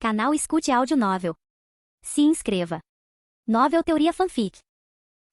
Canal Escute Áudio Novel. Se inscreva. Novel Teoria Fanfic.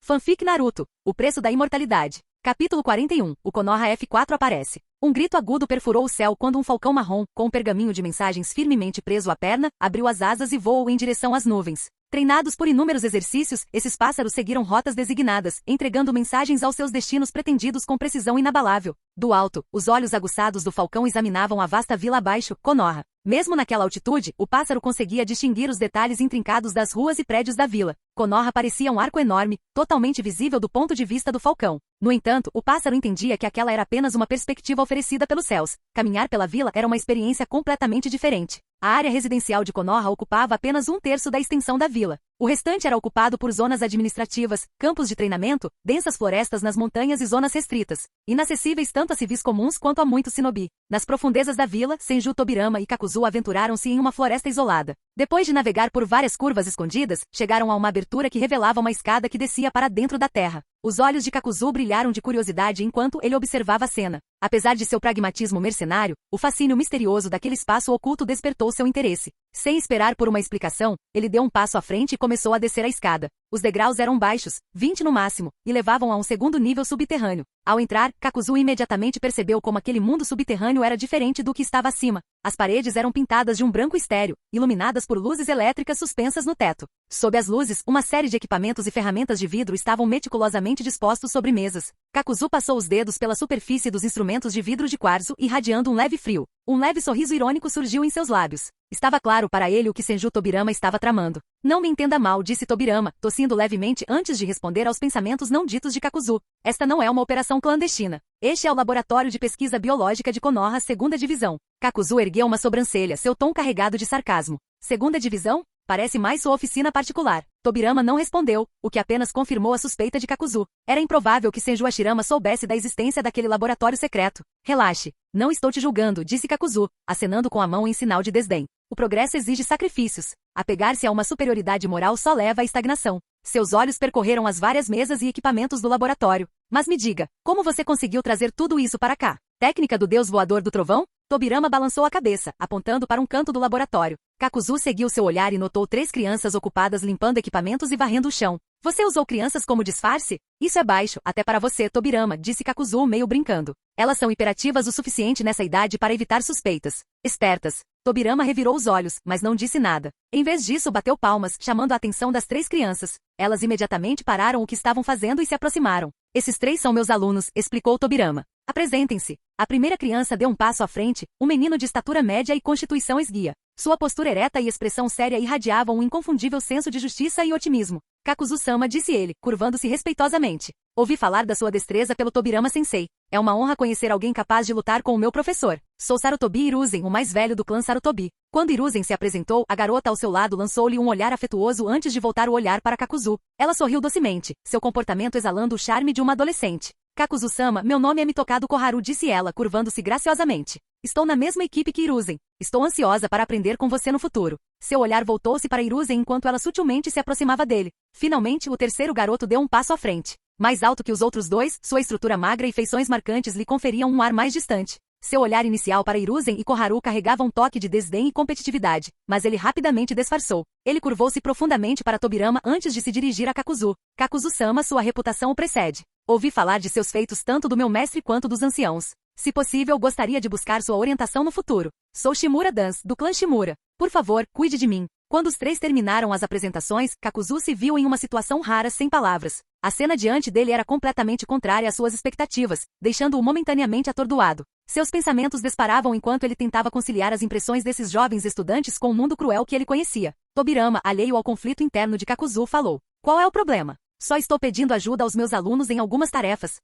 Fanfic Naruto, o preço da imortalidade. Capítulo 41, o Konoha F4 aparece. Um grito agudo perfurou o céu quando um falcão marrom, com um pergaminho de mensagens firmemente preso à perna, abriu as asas e voou em direção às nuvens. Treinados por inúmeros exercícios, esses pássaros seguiram rotas designadas, entregando mensagens aos seus destinos pretendidos com precisão inabalável. Do alto, os olhos aguçados do falcão examinavam a vasta vila abaixo, Konoha. Mesmo naquela altitude, o pássaro conseguia distinguir os detalhes intrincados das ruas e prédios da vila. Konoha parecia um arco enorme, totalmente visível do ponto de vista do falcão. No entanto, o pássaro entendia que aquela era apenas uma perspectiva oferecida pelos céus. Caminhar pela vila era uma experiência completamente diferente. A área residencial de Konoha ocupava apenas 1/3 da extensão da vila. O restante era ocupado por zonas administrativas, campos de treinamento, densas florestas nas montanhas e zonas restritas, inacessíveis tanto a civis comuns quanto a muitos shinobi. Nas profundezas da vila, Senju Tobirama e Kakuzu aventuraram-se em uma floresta isolada. Depois de navegar por várias curvas escondidas, chegaram a uma abertura que revelava uma escada que descia para dentro da terra. Os olhos de Kakuzu brilharam de curiosidade enquanto ele observava a cena. Apesar de seu pragmatismo mercenário, o fascínio misterioso daquele espaço oculto despertou seu interesse. Sem esperar por uma explicação, ele deu um passo à frente e começou a descer a escada. Os degraus eram baixos, 20 no máximo, e levavam a um segundo nível subterrâneo. Ao entrar, Kakuzu imediatamente percebeu como aquele mundo subterrâneo era diferente do que estava acima. As paredes eram pintadas de um branco estéril, iluminadas por luzes elétricas suspensas no teto. Sob as luzes, uma série de equipamentos e ferramentas de vidro estavam meticulosamente dispostos sobre mesas. Kakuzu passou os dedos pela superfície dos instrumentos de vidro de quartzo, irradiando um leve frio. Um leve sorriso irônico surgiu em seus lábios. Estava claro para ele o que Senju Tobirama estava tramando. Não me entenda mal, disse Tobirama, tossindo levemente antes de responder aos pensamentos não ditos de Kakuzu. Esta não é uma operação clandestina. Este é o Laboratório de Pesquisa Biológica de Konoha, 2ª Divisão. Kakuzu ergueu uma sobrancelha, seu tom carregado de sarcasmo. 2ª Divisão? Parece mais sua oficina particular. Tobirama não respondeu, o que apenas confirmou a suspeita de Kakuzu. Era improvável que Senju Hashirama soubesse da existência daquele laboratório secreto. Relaxe. Não estou te julgando, disse Kakuzu, acenando com a mão em sinal de desdém. O progresso exige sacrifícios. Apegar-se a uma superioridade moral só leva à estagnação. Seus olhos percorreram as várias mesas e equipamentos do laboratório. Mas me diga, como você conseguiu trazer tudo isso para cá? Técnica do deus voador do trovão? Tobirama balançou a cabeça, apontando para um canto do laboratório. Kakuzu seguiu seu olhar e notou 3 crianças ocupadas limpando equipamentos e varrendo o chão. Você usou crianças como disfarce? Isso é baixo, até para você, Tobirama, disse Kakuzu meio brincando. Elas são hiperativas o suficiente nessa idade para evitar suspeitas. Espertas. Tobirama revirou os olhos, mas não disse nada. Em vez disso, bateu palmas, chamando a atenção das 3 crianças. Elas imediatamente pararam o que estavam fazendo e se aproximaram. Esses 3 são meus alunos, explicou Tobirama. Apresentem-se. A primeira criança deu um passo à frente, um menino de estatura média e constituição esguia. Sua postura ereta e expressão séria irradiavam um inconfundível senso de justiça e otimismo. Kakuzu-sama, disse ele, curvando-se respeitosamente. Ouvi falar da sua destreza pelo Tobirama-sensei. É uma honra conhecer alguém capaz de lutar com o meu professor. Sou Sarutobi Hiruzen, o mais velho do clã Sarutobi. Quando Hiruzen se apresentou, a garota ao seu lado lançou-lhe um olhar afetuoso antes de voltar o olhar para Kakuzu. Ela sorriu docemente, seu comportamento exalando o charme de uma adolescente. Kakuzu-sama, meu nome é Mitokado Koharu, disse ela, curvando-se graciosamente. Estou na mesma equipe que Hiruzen. Estou ansiosa para aprender com você no futuro. Seu olhar voltou-se para Hiruzen enquanto ela sutilmente se aproximava dele. Finalmente, o terceiro garoto deu um passo à frente. Mais alto que os outros 2, sua estrutura magra e feições marcantes lhe conferiam um ar mais distante. Seu olhar inicial para Hiruzen e Koharu carregava um toque de desdém e competitividade, mas ele rapidamente disfarçou. Ele curvou-se profundamente para Tobirama antes de se dirigir a Kakuzu. Kakuzu-sama, sua reputação o precede. Ouvi falar de seus feitos tanto do meu mestre quanto dos anciãos. Se possível, gostaria de buscar sua orientação no futuro. Sou Shimura Dance, do clã Shimura. Por favor, cuide de mim. Quando os 3 terminaram as apresentações, Kakuzu se viu em uma situação rara sem palavras. A cena diante dele era completamente contrária às suas expectativas, deixando-o momentaneamente atordoado. Seus pensamentos disparavam enquanto ele tentava conciliar as impressões desses jovens estudantes com o mundo cruel que ele conhecia. Tobirama, alheio ao conflito interno de Kakuzu, falou. Qual é o problema? Só estou pedindo ajuda aos meus alunos em algumas tarefas.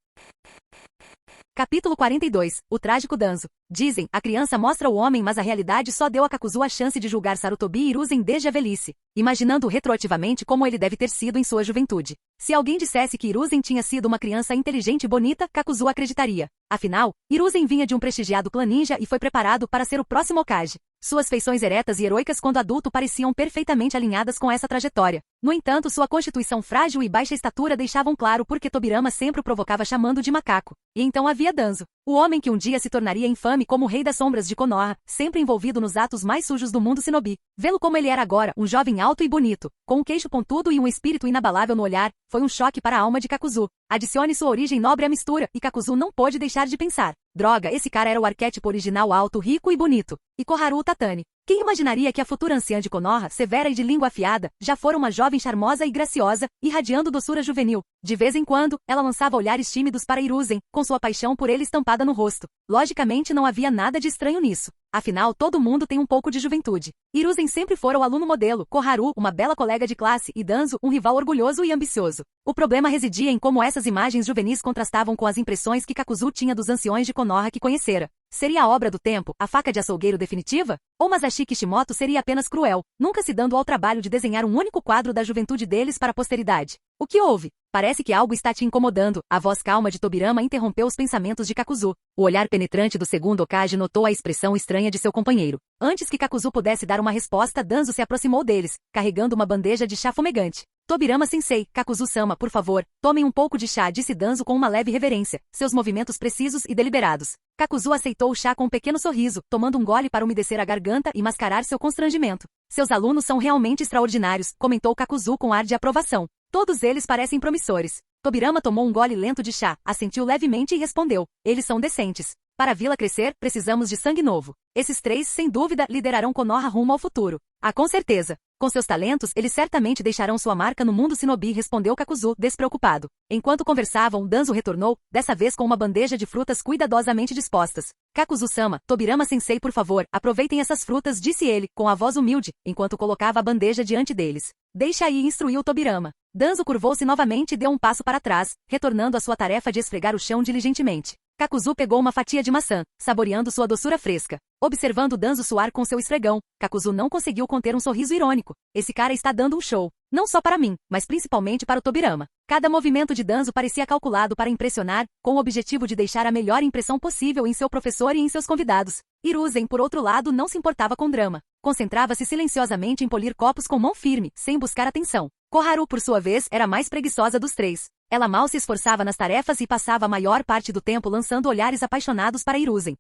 Capítulo 42, o trágico Danzo. Dizem, a criança mostra o homem, mas a realidade só deu a Kakuzu a chance de julgar Sarutobi e Hiruzen desde a velhice, imaginando retroativamente como ele deve ter sido em sua juventude. Se alguém dissesse que Hiruzen tinha sido uma criança inteligente e bonita, Kakuzu acreditaria. Afinal, Hiruzen vinha de um prestigiado clã ninja e foi preparado para ser o próximo Hokage. Suas feições eretas e heroicas quando adulto pareciam perfeitamente alinhadas com essa trajetória. No entanto, sua constituição frágil e baixa estatura deixavam claro por que Tobirama sempre o provocava chamando de macaco. E então havia Danzo, o homem que um dia se tornaria infame infame como o rei das sombras de Konoha, sempre envolvido nos atos mais sujos do mundo shinobi. Vê-lo como ele era agora, um jovem alto e bonito, com um queixo pontudo e um espírito inabalável no olhar, foi um choque para a alma de Kakuzu. Adicione sua origem nobre à mistura, e Kakuzu não pôde deixar de pensar. Droga, esse cara era o arquétipo original alto, rico e bonito. E Koharu Tatani. Quem imaginaria que a futura anciã de Konoha, severa e de língua afiada, já fora uma jovem charmosa e graciosa, irradiando doçura juvenil. De vez em quando, ela lançava olhares tímidos para Hiruzen, com sua paixão por ele estampada no rosto. Logicamente não havia nada de estranho nisso. Afinal, todo mundo tem um pouco de juventude. Hiruzen sempre fora o aluno modelo, Koharu, uma bela colega de classe, e Danzo, um rival orgulhoso e ambicioso. O problema residia em como essas imagens juvenis contrastavam com as impressões que Kakuzu tinha dos anciões de Konoha que conhecera. Seria a obra do tempo, a faca de açougueiro definitiva? Ou Masashi Kishimoto seria apenas cruel, nunca se dando ao trabalho de desenhar um único quadro da juventude deles para a posteridade? O que houve? Parece que algo está te incomodando. A voz calma de Tobirama interrompeu os pensamentos de Kakuzu. O olhar penetrante do segundo Hokage notou a expressão estranha de seu companheiro. Antes que Kakuzu pudesse dar uma resposta, Danzo se aproximou deles, carregando uma bandeja de chá fumegante. Tobirama-sensei, Kakuzu-sama, por favor, tomem um pouco de chá, disse Danzo com uma leve reverência, seus movimentos precisos e deliberados. Kakuzu aceitou o chá com um pequeno sorriso, tomando um gole para umedecer a garganta e mascarar seu constrangimento. Seus alunos são realmente extraordinários, comentou Kakuzu com ar de aprovação. Todos eles parecem promissores. Tobirama tomou um gole lento de chá, assentiu levemente e respondeu. Eles são decentes. Para a vila crescer, precisamos de sangue novo. Esses três, sem dúvida, liderarão Konoha rumo ao futuro. Ah, com certeza. Com seus talentos, eles certamente deixarão sua marca no mundo shinobi, respondeu Kakuzu, despreocupado. Enquanto conversavam, Danzo retornou, dessa vez com uma bandeja de frutas cuidadosamente dispostas. Kakuzu-sama, Tobirama-sensei, por favor, aproveitem essas frutas, disse ele, com a voz humilde, enquanto colocava a bandeja diante deles. Deixa aí, instruiu Tobirama. Danzo curvou-se novamente e deu um passo para trás, retornando à sua tarefa de esfregar o chão diligentemente. Kakuzu pegou uma fatia de maçã, saboreando sua doçura fresca. Observando Danzo suar com seu esfregão, Kakuzu não conseguiu conter um sorriso irônico. Esse cara está dando um show. Não só para mim, mas principalmente para o Tobirama. Cada movimento de Danzo parecia calculado para impressionar, com o objetivo de deixar a melhor impressão possível em seu professor e em seus convidados. Hiruzen, por outro lado, não se importava com drama. Concentrava-se silenciosamente em polir copos com mão firme, sem buscar atenção. Koharu, por sua vez, era a mais preguiçosa dos três. Ela mal se esforçava nas tarefas e passava a maior parte do tempo lançando olhares apaixonados para Hiruzen.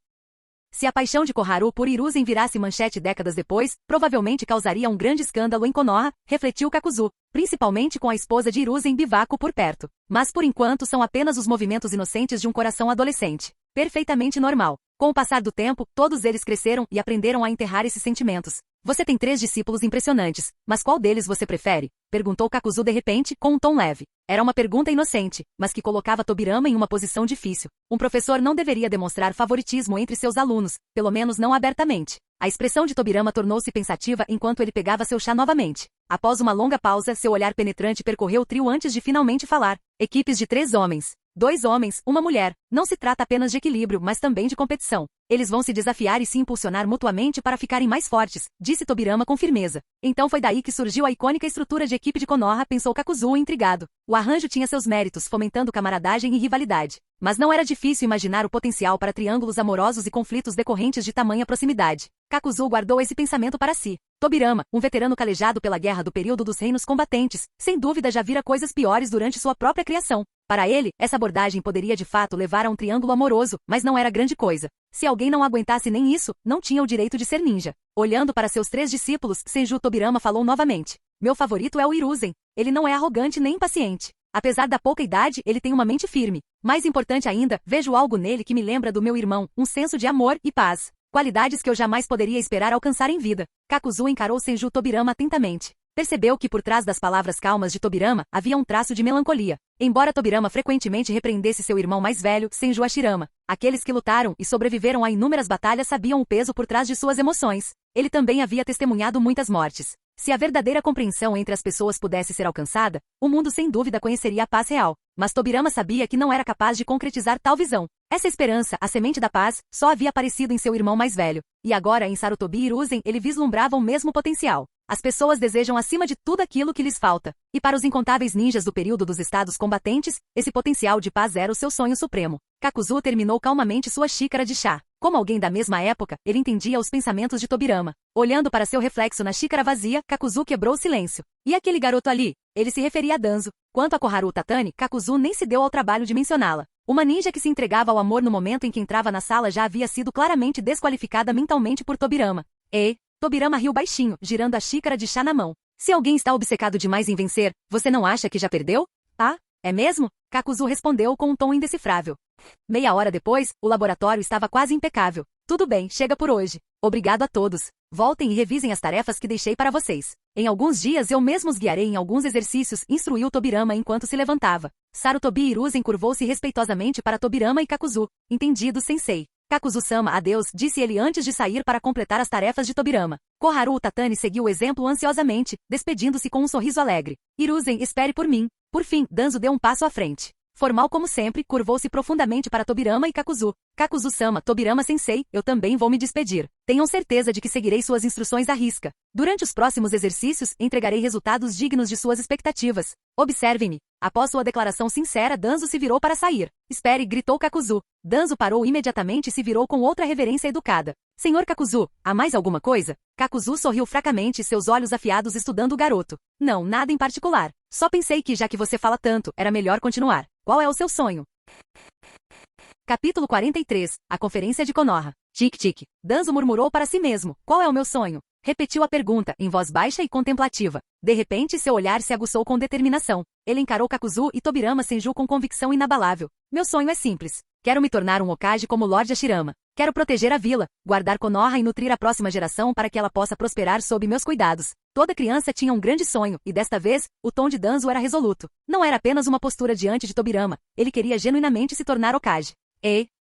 Se a paixão de Koharu por Hiruzen virasse manchete décadas depois, provavelmente causaria um grande escândalo em Konoha, refletiu Kakuzu, principalmente com a esposa de Hiruzen Bivaco por perto. Mas por enquanto são apenas os movimentos inocentes de um coração adolescente. Perfeitamente normal. Com o passar do tempo, todos eles cresceram e aprenderam a enterrar esses sentimentos. Você tem 3 discípulos impressionantes, mas qual deles você prefere? Perguntou Kakuzu de repente, com um tom leve. Era uma pergunta inocente, mas que colocava Tobirama em uma posição difícil. Um professor não deveria demonstrar favoritismo entre seus alunos, pelo menos não abertamente. A expressão de Tobirama tornou-se pensativa enquanto ele pegava seu chá novamente. Após uma longa pausa, seu olhar penetrante percorreu o trio antes de finalmente falar. Equipes de 3 homens. 2 homens, uma mulher. Não se trata apenas de equilíbrio, mas também de competição. Eles vão se desafiar e se impulsionar mutuamente para ficarem mais fortes, disse Tobirama com firmeza. Então foi daí que surgiu a icônica estrutura de equipe de Konoha, pensou Kakuzu intrigado. O arranjo tinha seus méritos, fomentando camaradagem e rivalidade. Mas não era difícil imaginar o potencial para triângulos amorosos e conflitos decorrentes de tamanha proximidade. Kakuzu guardou esse pensamento para si. Tobirama, um veterano calejado pela guerra do período dos reinos combatentes, sem dúvida já vira coisas piores durante sua própria criação. Para ele, essa abordagem poderia de fato levar a um triângulo amoroso, mas não era grande coisa. Se alguém não aguentasse nem isso, não tinha o direito de ser ninja. Olhando para seus 3 discípulos, Senju Tobirama falou novamente. Meu favorito é o Hiruzen. Ele não é arrogante nem impaciente. Apesar da pouca idade, ele tem uma mente firme. Mais importante ainda, vejo algo nele que me lembra do meu irmão, um senso de amor e paz. Qualidades que eu jamais poderia esperar alcançar em vida. Kakuzu encarou Senju Tobirama atentamente. Percebeu que por trás das palavras calmas de Tobirama havia um traço de melancolia. Embora Tobirama frequentemente repreendesse seu irmão mais velho, Senju Hashirama, aqueles que lutaram e sobreviveram a inúmeras batalhas sabiam o peso por trás de suas emoções. Ele também havia testemunhado muitas mortes. Se a verdadeira compreensão entre as pessoas pudesse ser alcançada, o mundo sem dúvida conheceria a paz real. Mas Tobirama sabia que não era capaz de concretizar tal visão. Essa esperança, a semente da paz, só havia aparecido em seu irmão mais velho. E agora, em Sarutobi Hiruzen, ele vislumbrava o mesmo potencial. As pessoas desejam acima de tudo aquilo que lhes falta. E para os incontáveis ninjas do período dos estados combatentes, esse potencial de paz era o seu sonho supremo. Kakuzu terminou calmamente sua xícara de chá. Como alguém da mesma época, ele entendia os pensamentos de Tobirama. Olhando para seu reflexo na xícara vazia, Kakuzu quebrou o silêncio. E aquele garoto ali? Ele se referia a Danzo. Quanto a Koharu Tatani, Kakuzu nem se deu ao trabalho de mencioná-la. Uma ninja que se entregava ao amor no momento em que entrava na sala já havia sido claramente desqualificada mentalmente por Tobirama. Tobirama riu baixinho, girando a xícara de chá na mão. Se alguém está obcecado demais em vencer, você não acha que já perdeu? Ah, é mesmo? Kakuzu respondeu com um tom indecifrável. Meia hora depois, o laboratório estava quase impecável. Tudo bem, chega por hoje. Obrigado a todos. Voltem e revisem as tarefas que deixei para vocês. Em alguns dias eu mesmo os guiarei em alguns exercícios, instruiu Tobirama enquanto se levantava. Sarutobi Hiruzen curvou-se respeitosamente para Tobirama e Kakuzu. Entendido, sensei. Kakuzu-sama, adeus, disse ele antes de sair para completar as tarefas de Tobirama. Koharu Tatani seguiu o exemplo ansiosamente, despedindo-se com um sorriso alegre. Hiruzen, espere por mim. Por fim, Danzo deu um passo à frente. Formal como sempre, curvou-se profundamente para Tobirama e Kakuzu. Kakuzu-sama, Tobirama-sensei, eu também vou me despedir. Tenham certeza de que seguirei suas instruções à risca. Durante os próximos exercícios, entregarei resultados dignos de suas expectativas. Observem-me. Após sua declaração sincera, Danzo se virou para sair. Espere, gritou Kakuzu. Danzo parou imediatamente e se virou com outra reverência educada. Senhor Kakuzu, há mais alguma coisa? Kakuzu sorriu fracamente, seus olhos afiados estudando o garoto. Não, nada em particular. Só pensei que, já que você fala tanto, era melhor continuar. Qual é o seu sonho? Capítulo 43. A Conferência de Konoha. Tic-tic. Danzo murmurou para si mesmo. Qual é o meu sonho? Repetiu a pergunta, em voz baixa e contemplativa. De repente, seu olhar se aguçou com determinação. Ele encarou Kakuzu e Tobirama Senju com convicção inabalável. Meu sonho é simples. Quero me tornar um Hokage como Lord Hashirama. Quero proteger a vila, guardar Konoha e nutrir a próxima geração para que ela possa prosperar sob meus cuidados. Toda criança tinha um grande sonho, e desta vez, o tom de Danzo era resoluto. Não era apenas uma postura diante de Tobirama, ele queria genuinamente se tornar Hokage.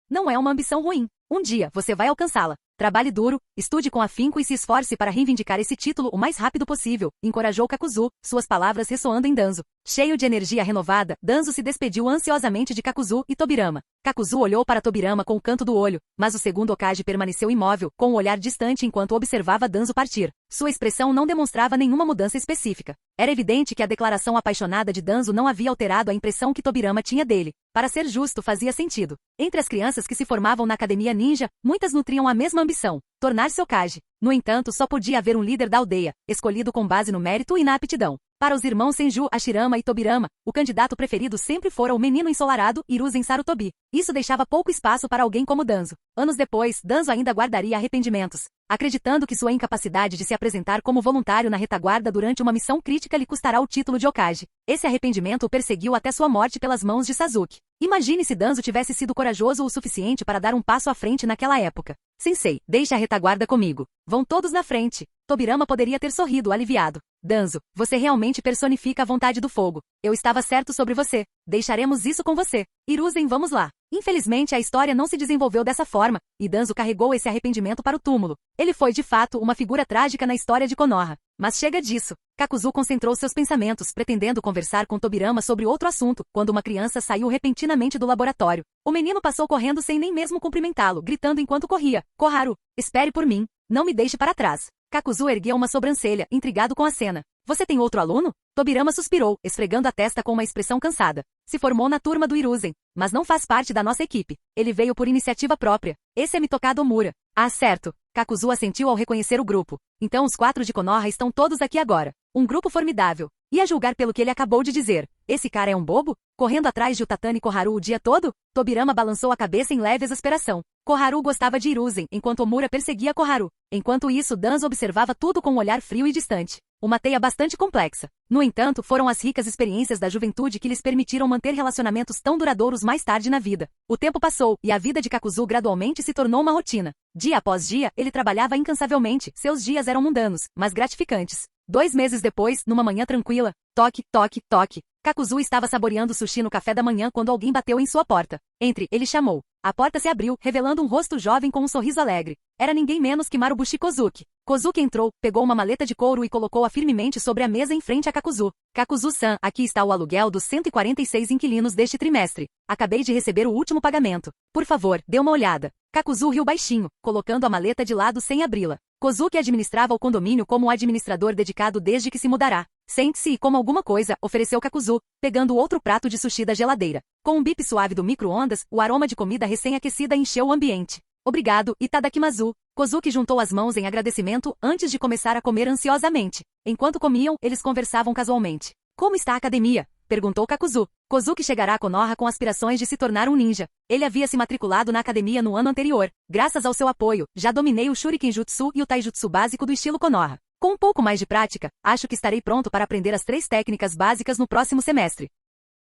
Não é uma ambição ruim. Um dia, você vai alcançá-la. Trabalhe duro, estude com afinco e se esforce para reivindicar esse título o mais rápido possível, encorajou Kakuzu, suas palavras ressoando em Danzo. Cheio de energia renovada, Danzo se despediu ansiosamente de Kakuzu e Tobirama. Kakuzu olhou para Tobirama com o canto do olho, mas o segundo Hokage permaneceu imóvel, com o olhar distante enquanto observava Danzo partir. Sua expressão não demonstrava nenhuma mudança específica. Era evidente que a declaração apaixonada de Danzo não havia alterado a impressão que Tobirama tinha dele. Para ser justo, fazia sentido. Entre as crianças que se formavam na academia ninja, muitas nutriam a mesma ambição, tornar-se Hokage. No entanto, só podia haver um líder da aldeia, escolhido com base no mérito e na aptidão. Para os irmãos Senju, Hashirama e Tobirama, o candidato preferido sempre fora o menino ensolarado Hiruzen Sarutobi. Isso deixava pouco espaço para alguém como Danzo. Anos depois, Danzo ainda guardaria arrependimentos, acreditando que sua incapacidade de se apresentar como voluntário na retaguarda durante uma missão crítica lhe custará o título de Hokage. Esse arrependimento o perseguiu até sua morte pelas mãos de Sasuke. Imagine se Danzo tivesse sido corajoso o suficiente para dar um passo à frente naquela época. Sensei, deixe a retaguarda comigo. Vão todos na frente. Tobirama poderia ter sorrido aliviado. Danzo, você realmente personifica a vontade do fogo. Eu estava certo sobre você. Deixaremos isso com você. Hiruzen, vamos lá. Infelizmente, a história não se desenvolveu dessa forma, e Danzo carregou esse arrependimento para o túmulo. Ele foi, de fato, uma figura trágica na história de Konoha. Mas chega disso. Kakuzu concentrou seus pensamentos, pretendendo conversar com Tobirama sobre outro assunto, quando uma criança saiu repentinamente do laboratório. O menino passou correndo sem nem mesmo cumprimentá-lo, gritando enquanto corria. Koharu, espere por mim. Não me deixe para trás. Kakuzu ergueu uma sobrancelha, intrigado com a cena. Você tem outro aluno? Tobirama suspirou, esfregando a testa com uma expressão cansada. Se formou na turma do Hiruzen, mas não faz parte da nossa equipe. Ele veio por iniciativa própria. Esse é Mitokado Omura. Ah, certo. Kakuzu assentiu ao reconhecer o grupo. Então os 4 de Konoha estão todos aqui agora. Um grupo formidável. E a julgar pelo que ele acabou de dizer, esse cara é um bobo? Correndo atrás de Utatani Koharu o dia todo? Tobirama balançou a cabeça em leve exasperação. Koharu gostava de Hiruzen, enquanto Omura perseguia Koharu. Enquanto isso, Danzo observava tudo com um olhar frio e distante. Uma teia bastante complexa. No entanto, foram as ricas experiências da juventude que lhes permitiram manter relacionamentos tão duradouros mais tarde na vida. O tempo passou, e a vida de Kakuzu gradualmente se tornou uma rotina. Dia após dia, ele trabalhava incansavelmente, seus dias eram mundanos, mas gratificantes. 2 meses depois, numa manhã tranquila, toque, toque, toque. Kakuzu estava saboreando sushi no café da manhã quando alguém bateu em sua porta. Entre, ele chamou. A porta se abriu, revelando um rosto jovem com um sorriso alegre. Era ninguém menos que Marubushi Kozuki. Kozuki entrou, pegou uma maleta de couro e colocou-a firmemente sobre a mesa em frente a Kakuzu. Kakuzu-san, aqui está o aluguel dos 146 inquilinos deste trimestre. Acabei de receber o último pagamento. Por favor, dê uma olhada. Kakuzu riu baixinho, colocando a maleta de lado sem abri-la. Kozuki administrava o condomínio como um administrador dedicado desde que se mudará. Sente-se e coma alguma coisa, ofereceu Kakuzu, pegando outro prato de sushi da geladeira. Com um bip suave do micro-ondas, o aroma de comida recém-aquecida encheu o ambiente. Obrigado, Itadakimasu. Kozuki juntou as mãos em agradecimento antes de começar a comer ansiosamente. Enquanto comiam, eles conversavam casualmente. Como está a academia? Perguntou Kakuzu. Kozuki chegará a Konoha com aspirações de se tornar um ninja. Ele havia se matriculado na academia no ano anterior. Graças ao seu apoio, já dominei o Shuriken Jutsu e o Taijutsu básico do estilo Konoha. Com um pouco mais de prática, acho que estarei pronto para aprender as 3 técnicas básicas no próximo semestre.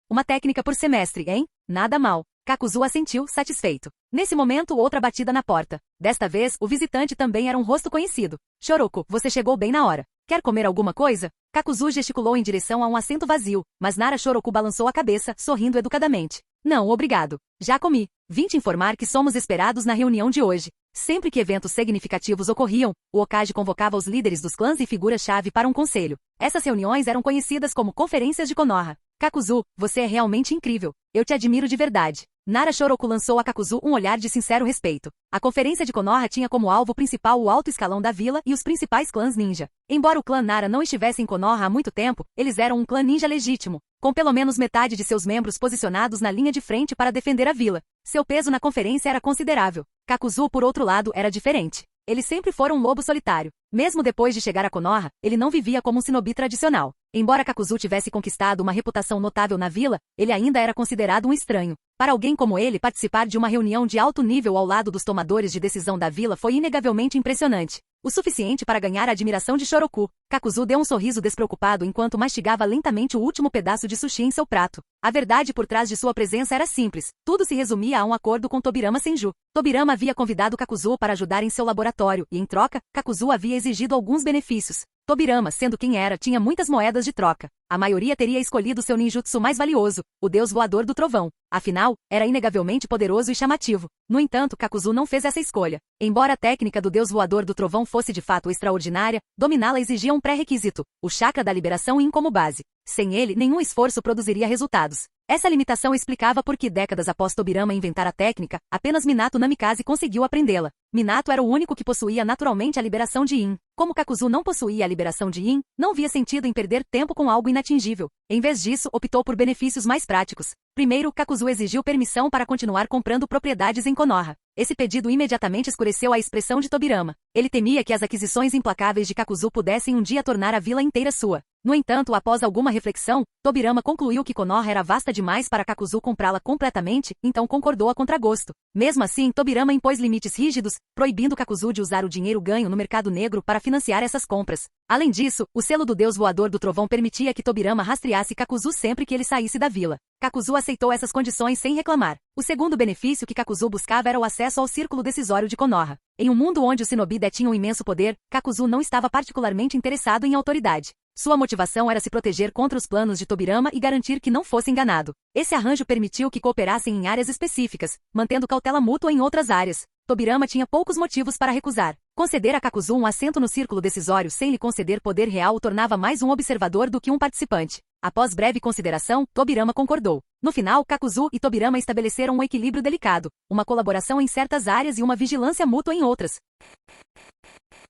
Uma técnica por semestre, hein? Nada mal. Kakuzu assentiu, satisfeito. Nesse momento, outra batida na porta. Desta vez, o visitante também era um rosto conhecido. Shoroku, você chegou bem na hora. Quer comer alguma coisa? Kakuzu gesticulou em direção a um assento vazio, mas Nara Shoroku balançou a cabeça, sorrindo educadamente. Não, obrigado. Já comi. Vim te informar que somos esperados na reunião de hoje. Sempre que eventos significativos ocorriam, o Hokage convocava os líderes dos clãs e figuras-chave para um conselho. Essas reuniões eram conhecidas como conferências de Konoha. Kakuzu, você é realmente incrível. Eu te admiro de verdade. Nara Shoroku lançou a Kakuzu um olhar de sincero respeito. A conferência de Konoha tinha como alvo principal o alto escalão da vila e os principais clãs ninja. Embora o clã Nara não estivesse em Konoha há muito tempo, eles eram um clã ninja legítimo, com pelo menos metade de seus membros posicionados na linha de frente para defender a vila. Seu peso na conferência era considerável. Kakuzu, por outro lado, era diferente. Ele sempre fora um lobo solitário. Mesmo depois de chegar a Konoha, ele não vivia como um shinobi tradicional. Embora Kakuzu tivesse conquistado uma reputação notável na vila, ele ainda era considerado um estranho. Para alguém como ele, participar de uma reunião de alto nível ao lado dos tomadores de decisão da vila foi inegavelmente impressionante. O suficiente para ganhar a admiração de Shoroku. Kakuzu deu um sorriso despreocupado enquanto mastigava lentamente o último pedaço de sushi em seu prato. A verdade por trás de sua presença era simples. Tudo se resumia a um acordo com Tobirama Senju. Tobirama havia convidado Kakuzu para ajudar em seu laboratório e, em troca, Kakuzu havia exigido alguns benefícios. Tobirama, sendo quem era, tinha muitas moedas de troca. A maioria teria escolhido seu ninjutsu mais valioso, o deus voador do trovão. Afinal, era inegavelmente poderoso e chamativo. No entanto, Kakuzu não fez essa escolha. Embora a técnica do deus voador do trovão fosse de fato extraordinária, dominá-la exigia um pré-requisito, o chakra da liberação Yin como base. Sem ele, nenhum esforço produziria resultados. Essa limitação explicava por que décadas após Tobirama inventar a técnica, apenas Minato Namikaze conseguiu aprendê-la. Minato era o único que possuía naturalmente a liberação de Yin. Como Kakuzu não possuía a liberação de Yin, não via sentido em perder tempo com algo inatingível. Em vez disso, optou por benefícios mais práticos. Primeiro, Kakuzu exigiu permissão para continuar comprando propriedades em Konoha. Esse pedido imediatamente escureceu a expressão de Tobirama. Ele temia que as aquisições implacáveis de Kakuzu pudessem um dia tornar a vila inteira sua. No entanto, após alguma reflexão, Tobirama concluiu que Konoha era vasta demais para Kakuzu comprá-la completamente, então concordou a contragosto. Mesmo assim, Tobirama impôs limites rígidos, proibindo Kakuzu de usar o dinheiro ganho no mercado negro para financiar essas compras. Além disso, o selo do deus voador do trovão permitia que Tobirama rastreasse Kakuzu sempre que ele saísse da vila. Kakuzu aceitou essas condições sem reclamar. O segundo benefício que Kakuzu buscava era o acesso ao círculo decisório de Konoha. Em um mundo onde os shinobi detinham um imenso poder, Kakuzu não estava particularmente interessado em autoridade. Sua motivação era se proteger contra os planos de Tobirama e garantir que não fosse enganado. Esse arranjo permitiu que cooperassem em áreas específicas, mantendo cautela mútua em outras áreas. Tobirama tinha poucos motivos para recusar. Conceder a Kakuzu um assento no círculo decisório sem lhe conceder poder real o tornava mais um observador do que um participante. Após breve consideração, Tobirama concordou. No final, Kakuzu e Tobirama estabeleceram um equilíbrio delicado, uma colaboração em certas áreas e uma vigilância mútua em outras.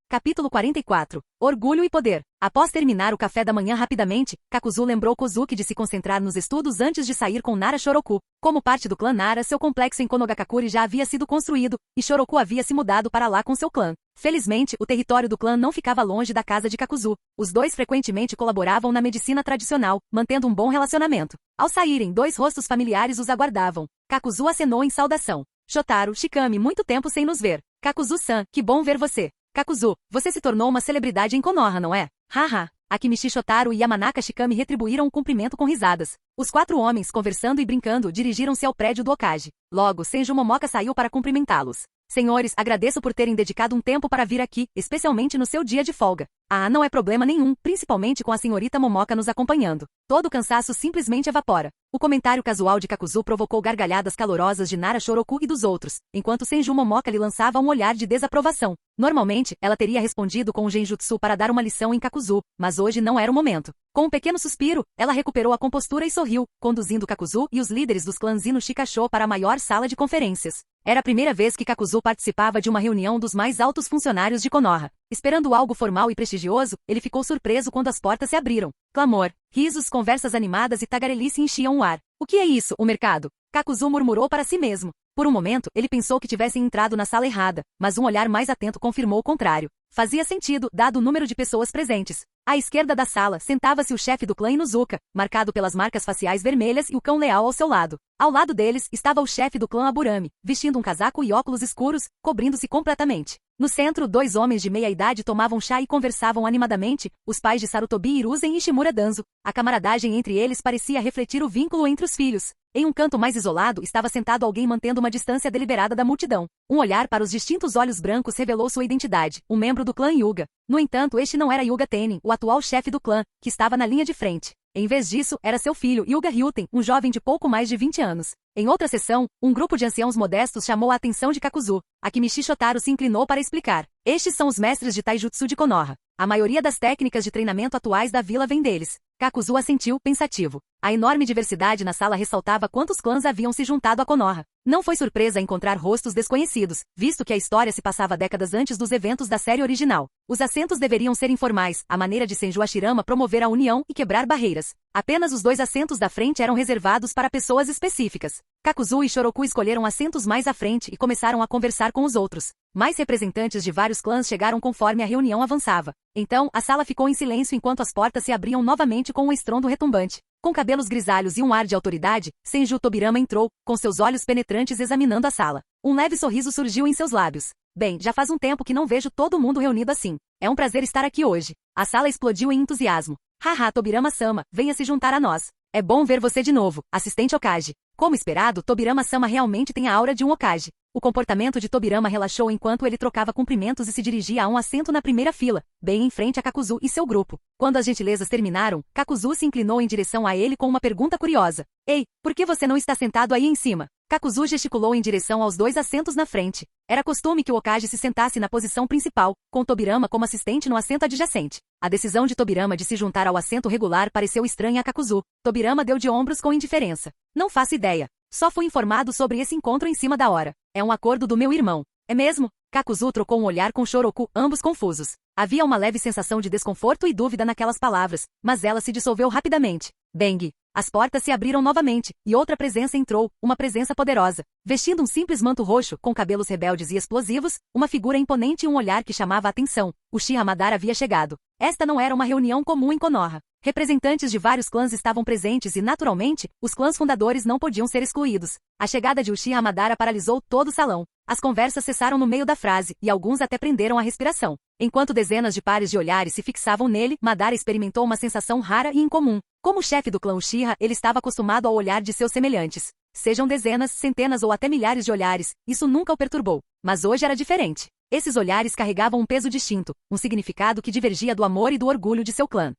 Capítulo 44. Orgulho e Poder. Após terminar o café da manhã rapidamente, Kakuzu lembrou Kozuki de se concentrar nos estudos antes de sair com Nara Shoroku. Como parte do clã Nara, seu complexo em Konogakakure já havia sido construído, e Shoroku havia se mudado para lá com seu clã. Felizmente, o território do clã não ficava longe da casa de Kakuzu. Os dois frequentemente colaboravam na medicina tradicional, mantendo um bom relacionamento. Ao saírem, 2 rostos familiares os aguardavam. Kakuzu acenou em saudação. Shotaro, Shikami, muito tempo sem nos ver. Kakuzu-san, que bom ver você. Kakuzu, você se tornou uma celebridade em Konoha, não é? Haha. Akimichi Shotaro e Yamanaka Shikami retribuíram o cumprimento com risadas. Os 4 homens, conversando e brincando, dirigiram-se ao prédio do Hokage. Logo, Senju Momoka saiu para cumprimentá-los. Senhores, agradeço por terem dedicado um tempo para vir aqui, especialmente no seu dia de folga. Ah, não é problema nenhum, principalmente com a senhorita Momoka nos acompanhando. Todo o cansaço simplesmente evapora. O comentário casual de Kakuzu provocou gargalhadas calorosas de Nara Shoroku e dos outros, enquanto Senju Momoka lhe lançava um olhar de desaprovação. Normalmente, ela teria respondido com um genjutsu para dar uma lição em Kakuzu, mas hoje não era o momento. Com um pequeno suspiro, ela recuperou a compostura e sorriu, conduzindo Kakuzu e os líderes dos clãs Ino Shikasho para a maior sala de conferências. Era a primeira vez que Kakuzu participava de uma reunião dos mais altos funcionários de Konoha. Esperando algo formal e prestigioso, ele ficou surpreso quando as portas se abriram. Clamor, risos, conversas animadas e tagarelice enchiam o ar. O que é isso, o mercado? Kakuzu murmurou para si mesmo. Por um momento, ele pensou que tivessem entrado na sala errada, mas um olhar mais atento confirmou o contrário. Fazia sentido, dado o número de pessoas presentes. À esquerda da sala, sentava-se o chefe do clã Inuzuka, marcado pelas marcas faciais vermelhas e o cão leal ao seu lado. Ao lado deles, estava o chefe do clã Aburami, vestindo um casaco e óculos escuros, cobrindo-se completamente. No centro, 2 homens de meia-idade tomavam chá e conversavam animadamente, os pais de Sarutobi Hiruzen e Shimura Danzo. A camaradagem entre eles parecia refletir o vínculo entre os filhos. Em um canto mais isolado estava sentado alguém mantendo uma distância deliberada da multidão. Um olhar para os distintos olhos brancos revelou sua identidade, um membro do clã Hyuga. No entanto, este não era Hyuga Tenin, o atual chefe do clã, que estava na linha de frente. Em vez disso, era seu filho, Hyuga Ryuten, um jovem de pouco mais de 20 anos. Em outra sessão, um grupo de anciãos modestos chamou a atenção de Kakuzu. Akimichi Shotaro se inclinou para explicar. Estes são os mestres de Taijutsu de Konoha. A maioria das técnicas de treinamento atuais da vila vem deles. Kakuzu assentiu, pensativo. A enorme diversidade na sala ressaltava quantos clãs haviam se juntado a Konoha. Não foi surpresa encontrar rostos desconhecidos, visto que a história se passava décadas antes dos eventos da série original. Os assentos deveriam ser informais, a maneira de Senju Hashirama promover a união e quebrar barreiras. Apenas os 2 assentos da frente eram reservados para pessoas específicas. Kakuzu e Shoroku escolheram assentos mais à frente e começaram a conversar com os outros. Mais representantes de vários clãs chegaram conforme a reunião avançava. Então, a sala ficou em silêncio enquanto as portas se abriam novamente com um estrondo retumbante. Com cabelos grisalhos e um ar de autoridade, Senju Tobirama entrou, com seus olhos penetrantes examinando a sala. Um leve sorriso surgiu em seus lábios. Bem, já faz um tempo que não vejo todo mundo reunido assim. É um prazer estar aqui hoje. A sala explodiu em entusiasmo. Haha, Tobirama-sama, venha se juntar a nós. É bom ver você de novo, assistente Hokage. Como esperado, Tobirama-sama realmente tem a aura de um Hokage. O comportamento de Tobirama relaxou enquanto ele trocava cumprimentos e se dirigia a um assento na primeira fila, bem em frente a Kakuzu e seu grupo. Quando as gentilezas terminaram, Kakuzu se inclinou em direção a ele com uma pergunta curiosa. Ei, por que você não está sentado aí em cima? Kakuzu gesticulou em direção aos 2 assentos na frente. Era costume que o Hokage se sentasse na posição principal, com Tobirama como assistente no assento adjacente. A decisão de Tobirama de se juntar ao assento regular pareceu estranha a Kakuzu. Tobirama deu de ombros com indiferença. Não faço ideia. Só fui informado sobre esse encontro em cima da hora. É um acordo do meu irmão. É mesmo? Kakuzu trocou um olhar com Shoroku, ambos confusos. Havia uma leve sensação de desconforto e dúvida naquelas palavras, mas ela se dissolveu rapidamente. Bang! As portas se abriram novamente, e outra presença entrou, uma presença poderosa. Vestindo um simples manto roxo, com cabelos rebeldes e explosivos, uma figura imponente e um olhar que chamava a atenção. Uchiha Madara havia chegado. Esta não era uma reunião comum em Konoha. Representantes de vários clãs estavam presentes e, naturalmente, os clãs fundadores não podiam ser excluídos. A chegada de Uchiha Madara paralisou todo o salão. As conversas cessaram no meio da frase, e alguns até prenderam a respiração. Enquanto dezenas de pares de olhares se fixavam nele, Madara experimentou uma sensação rara e incomum. Como chefe do clã Uchiha, ele estava acostumado ao olhar de seus semelhantes. Sejam dezenas, centenas ou até milhares de olhares, isso nunca o perturbou. Mas hoje era diferente. Esses olhares carregavam um peso distinto, um significado que divergia do amor e do orgulho de seu clã.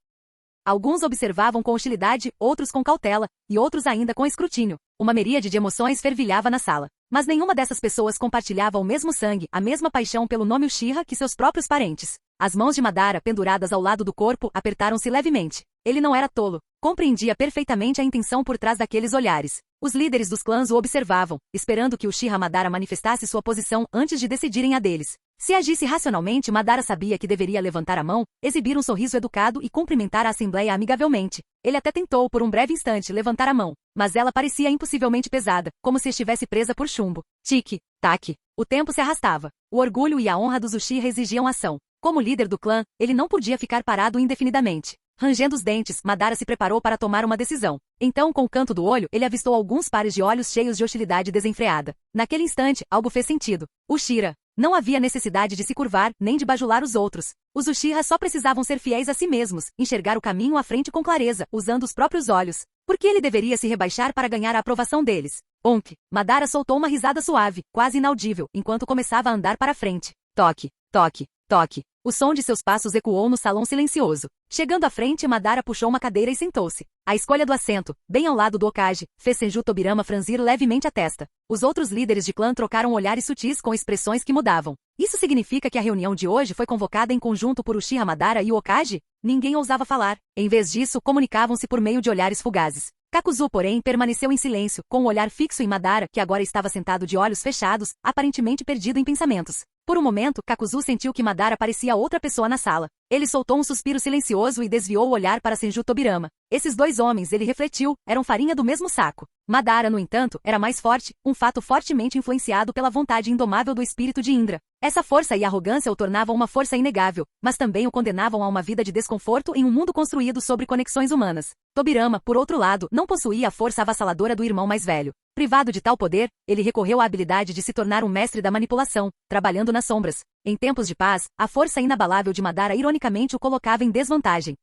Alguns observavam com hostilidade, outros com cautela, e outros ainda com escrutínio. Uma miríade de emoções fervilhava na sala. Mas nenhuma dessas pessoas compartilhava o mesmo sangue, a mesma paixão pelo nome Uchiha que seus próprios parentes. As mãos de Madara, penduradas ao lado do corpo, apertaram-se levemente. Ele não era tolo. Compreendia perfeitamente a intenção por trás daqueles olhares. Os líderes dos clãs o observavam, esperando que Uchiha Madara manifestasse sua posição antes de decidirem a deles. Se agisse racionalmente, Madara sabia que deveria levantar a mão, exibir um sorriso educado e cumprimentar a assembleia amigavelmente. Ele até tentou, por um breve instante, levantar a mão, mas ela parecia impossivelmente pesada, como se estivesse presa por chumbo. Tique, taque. O tempo se arrastava. O orgulho e a honra dos Uchiha exigiam ação. Como líder do clã, ele não podia ficar parado indefinidamente. Rangendo os dentes, Madara se preparou para tomar uma decisão. Então, com o canto do olho, ele avistou alguns pares de olhos cheios de hostilidade desenfreada. Naquele instante, algo fez sentido. Uchiha. Não havia necessidade de se curvar, nem de bajular os outros. Os Uchiha só precisavam ser fiéis a si mesmos, enxergar o caminho à frente com clareza, usando os próprios olhos. Por que ele deveria se rebaixar para ganhar a aprovação deles? Onk! Madara soltou uma risada suave, quase inaudível, enquanto começava a andar para frente. Toque, toque, toque. O som de seus passos ecoou no salão silencioso. Chegando à frente, Madara puxou uma cadeira e sentou-se. A escolha do assento, bem ao lado do Hokage, fez Senju Tobirama franzir levemente a testa. Os outros líderes de clã trocaram olhares sutis com expressões que mudavam. Isso significa que a reunião de hoje foi convocada em conjunto por Uchiha Madara e o Hokage? Ninguém ousava falar. Em vez disso, comunicavam-se por meio de olhares fugazes. Kakuzu, porém, permaneceu em silêncio, com o olhar fixo em Madara, que agora estava sentado de olhos fechados, aparentemente perdido em pensamentos. Por um momento, Kakuzu sentiu que Madara parecia outra pessoa na sala. Ele soltou um suspiro silencioso e desviou o olhar para Senju Tobirama. Esses dois homens, ele refletiu, eram farinha do mesmo saco. Madara, no entanto, era mais forte, um fato fortemente influenciado pela vontade indomável do espírito de Indra. Essa força e arrogância o tornavam uma força inegável, mas também o condenavam a uma vida de desconforto em um mundo construído sobre conexões humanas. Tobirama, por outro lado, não possuía a força avassaladora do irmão mais velho. Privado de tal poder, ele recorreu à habilidade de se tornar um mestre da manipulação, trabalhando nas sombras. Em tempos de paz, a força inabalável de Madara ironicamente o colocava em desvantagem.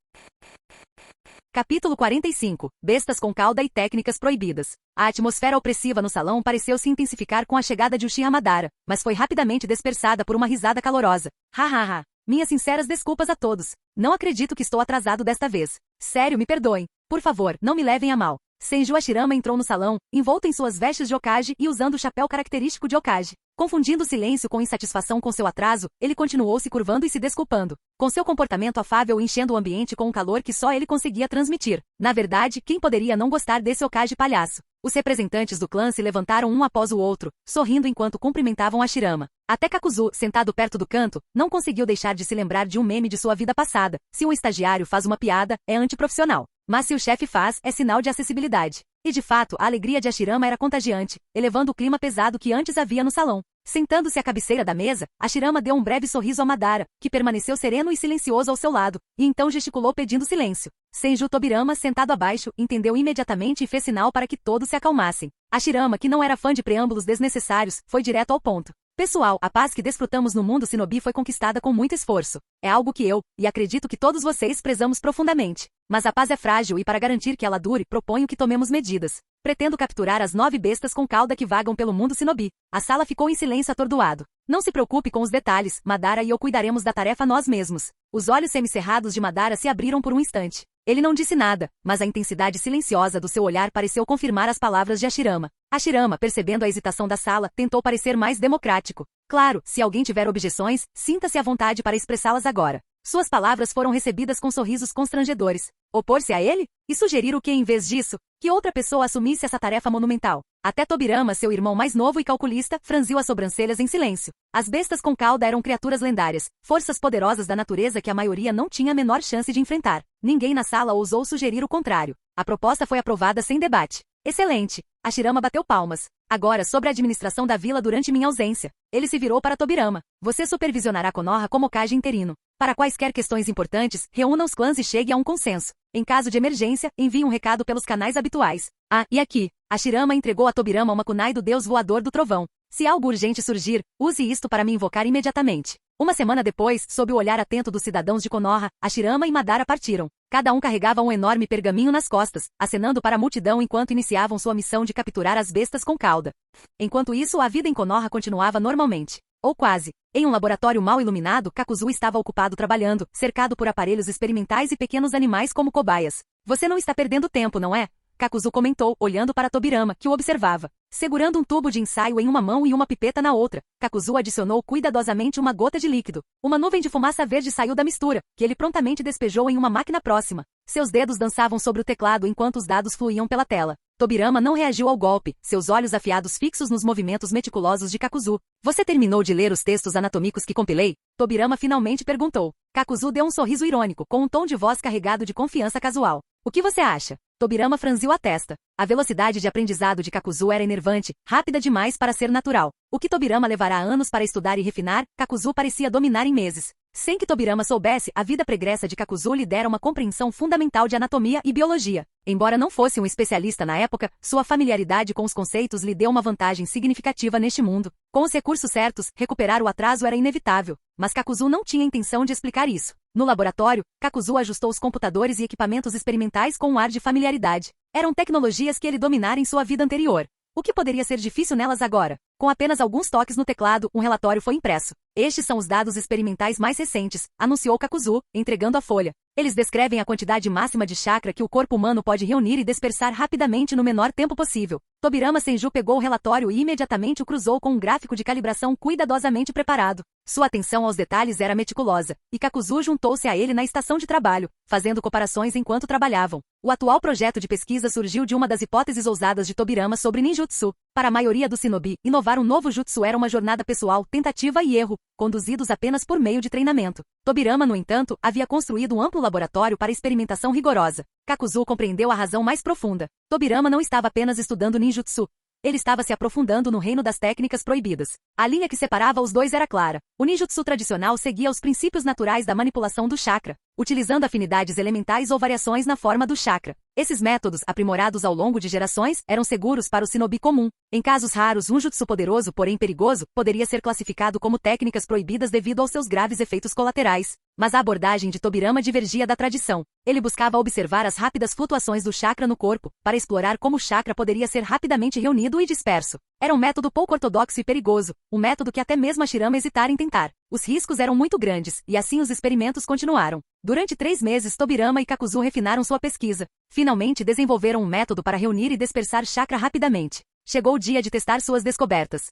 Capítulo 45. Bestas com cauda e técnicas proibidas. A atmosfera opressiva no salão pareceu se intensificar com a chegada de Uchiha Madara, mas foi rapidamente dispersada por uma risada calorosa. Ha. Minhas sinceras desculpas a todos. Não acredito que estou atrasado desta vez. Sério, me perdoem. Por favor, não me levem a mal. Senju Hashirama entrou no salão, envolto em suas vestes de Hokage e usando o chapéu característico de Hokage. Confundindo o silêncio com insatisfação com seu atraso, ele continuou se curvando e se desculpando. Com seu comportamento afável enchendo o ambiente com um calor que só ele conseguia transmitir. Na verdade, quem poderia não gostar desse Hokage palhaço? Os representantes do clã se levantaram um após o outro, sorrindo enquanto cumprimentavam Hashirama. Até Kakuzu, sentado perto do canto, não conseguiu deixar de se lembrar de um meme de sua vida passada. Se um estagiário faz uma piada, é antiprofissional. Mas se o chefe faz, é sinal de acessibilidade. E de fato, a alegria de Hashirama era contagiante, elevando o clima pesado que antes havia no salão. Sentando-se à cabeceira da mesa, Hashirama deu um breve sorriso a Madara, que permaneceu sereno e silencioso ao seu lado, e então gesticulou pedindo silêncio. Senju Tobirama, sentado abaixo, entendeu imediatamente e fez sinal para que todos se acalmassem. Hashirama, que não era fã de preâmbulos desnecessários, foi direto ao ponto. Pessoal, a paz que desfrutamos no mundo Shinobi foi conquistada com muito esforço. É algo que eu, e acredito que todos vocês, prezamos profundamente. Mas a paz é frágil e para garantir que ela dure, proponho que tomemos medidas. Pretendo capturar as 9 bestas com cauda que vagam pelo mundo Shinobi. A sala ficou em silêncio atordoado. Não se preocupe com os detalhes, Madara e eu cuidaremos da tarefa nós mesmos. Os olhos semicerrados de Madara se abriram por um instante. Ele não disse nada, mas a intensidade silenciosa do seu olhar pareceu confirmar as palavras de Hashirama. Hashirama, percebendo a hesitação da sala, tentou parecer mais democrático. Claro, se alguém tiver objeções, sinta-se à vontade para expressá-las agora. Suas palavras foram recebidas com sorrisos constrangedores. Opor-se a ele? E sugerir o que em vez disso? Que outra pessoa assumisse essa tarefa monumental. Até Tobirama, seu irmão mais novo e calculista, franziu as sobrancelhas em silêncio. As bestas com cauda eram criaturas lendárias, forças poderosas da natureza que a maioria não tinha a menor chance de enfrentar. Ninguém na sala ousou sugerir o contrário. A proposta foi aprovada sem debate. Excelente! Hashirama bateu palmas. Agora, sobre a administração da vila durante minha ausência. Ele se virou para Tobirama. Você supervisionará Konoha como Hokage interino. Para quaisquer questões importantes, reúna os clãs e chegue a um consenso. Em caso de emergência, envie um recado pelos canais habituais. Ah, e aqui. Hashirama entregou a Tobirama uma kunai do deus voador do trovão. Se algo urgente surgir, use isto para me invocar imediatamente. Uma semana depois, sob o olhar atento dos cidadãos de Konoha, Hashirama e Madara partiram. Cada um carregava um enorme pergaminho nas costas, acenando para a multidão enquanto iniciavam sua missão de capturar as bestas com cauda. Enquanto isso, a vida em Konoha continuava normalmente. Ou quase. Em um laboratório mal iluminado, Kakuzu estava ocupado trabalhando, cercado por aparelhos experimentais e pequenos animais como cobaias. Você não está perdendo tempo, não é? Kakuzu comentou, olhando para Tobirama, que o observava. Segurando um tubo de ensaio em uma mão e uma pipeta na outra, Kakuzu adicionou cuidadosamente uma gota de líquido. Uma nuvem de fumaça verde saiu da mistura, que ele prontamente despejou em uma máquina próxima. Seus dedos dançavam sobre o teclado enquanto os dados fluíam pela tela. Tobirama não reagiu ao golpe, seus olhos afiados fixos nos movimentos meticulosos de Kakuzu. Você terminou de ler os textos anatômicos que compilei? Tobirama finalmente perguntou. Kakuzu deu um sorriso irônico, com um tom de voz carregado de confiança casual. O que você acha? Tobirama franziu a testa. A velocidade de aprendizado de Kakuzu era enervante, rápida demais para ser natural. O que Tobirama levará anos para estudar e refinar, Kakuzu parecia dominar em meses. Sem que Tobirama soubesse, a vida pregressa de Kakuzu lhe dera uma compreensão fundamental de anatomia e biologia. Embora não fosse um especialista na época, sua familiaridade com os conceitos lhe deu uma vantagem significativa neste mundo. Com os recursos certos, recuperar o atraso era inevitável. Mas Kakuzu não tinha intenção de explicar isso. No laboratório, Kakuzu ajustou os computadores e equipamentos experimentais com um ar de familiaridade. Eram tecnologias que ele dominara em sua vida anterior. O que poderia ser difícil nelas agora? Com apenas alguns toques no teclado, um relatório foi impresso. Estes são os dados experimentais mais recentes, anunciou Kakuzu, entregando a folha. Eles descrevem a quantidade máxima de chakra que o corpo humano pode reunir e dispersar rapidamente no menor tempo possível. Tobirama Senju pegou o relatório e imediatamente o cruzou com um gráfico de calibração cuidadosamente preparado. Sua atenção aos detalhes era meticulosa, e Kakuzu juntou-se a ele na estação de trabalho, fazendo comparações enquanto trabalhavam. O atual projeto de pesquisa surgiu de uma das hipóteses ousadas de Tobirama sobre ninjutsu. Para a maioria dos shinobi, inovar um novo jutsu era uma jornada pessoal, tentativa e erro, conduzidos apenas por meio de treinamento. Tobirama, no entanto, havia construído um amplo laboratório para experimentação rigorosa. Kakuzu compreendeu a razão mais profunda. Tobirama não estava apenas estudando ninjutsu. Ele estava se aprofundando no reino das técnicas proibidas. A linha que separava os dois era clara. O ninjutsu tradicional seguia os princípios naturais da manipulação do chakra, utilizando afinidades elementais ou variações na forma do chakra. Esses métodos, aprimorados ao longo de gerações, eram seguros para o shinobi comum. Em casos raros, um jutsu poderoso, porém perigoso, poderia ser classificado como técnicas proibidas devido aos seus graves efeitos colaterais. Mas a abordagem de Tobirama divergia da tradição. Ele buscava observar as rápidas flutuações do chakra no corpo, para explorar como o chakra poderia ser rapidamente reunido e disperso. Era um método pouco ortodoxo e perigoso, um método que até mesmo Hashirama hesitara em tentar. Os riscos eram muito grandes, e assim os experimentos continuaram. Durante 3 meses, Tobirama e Kakuzu refinaram sua pesquisa. Finalmente desenvolveram um método para reunir e dispersar chakra rapidamente. Chegou o dia de testar suas descobertas.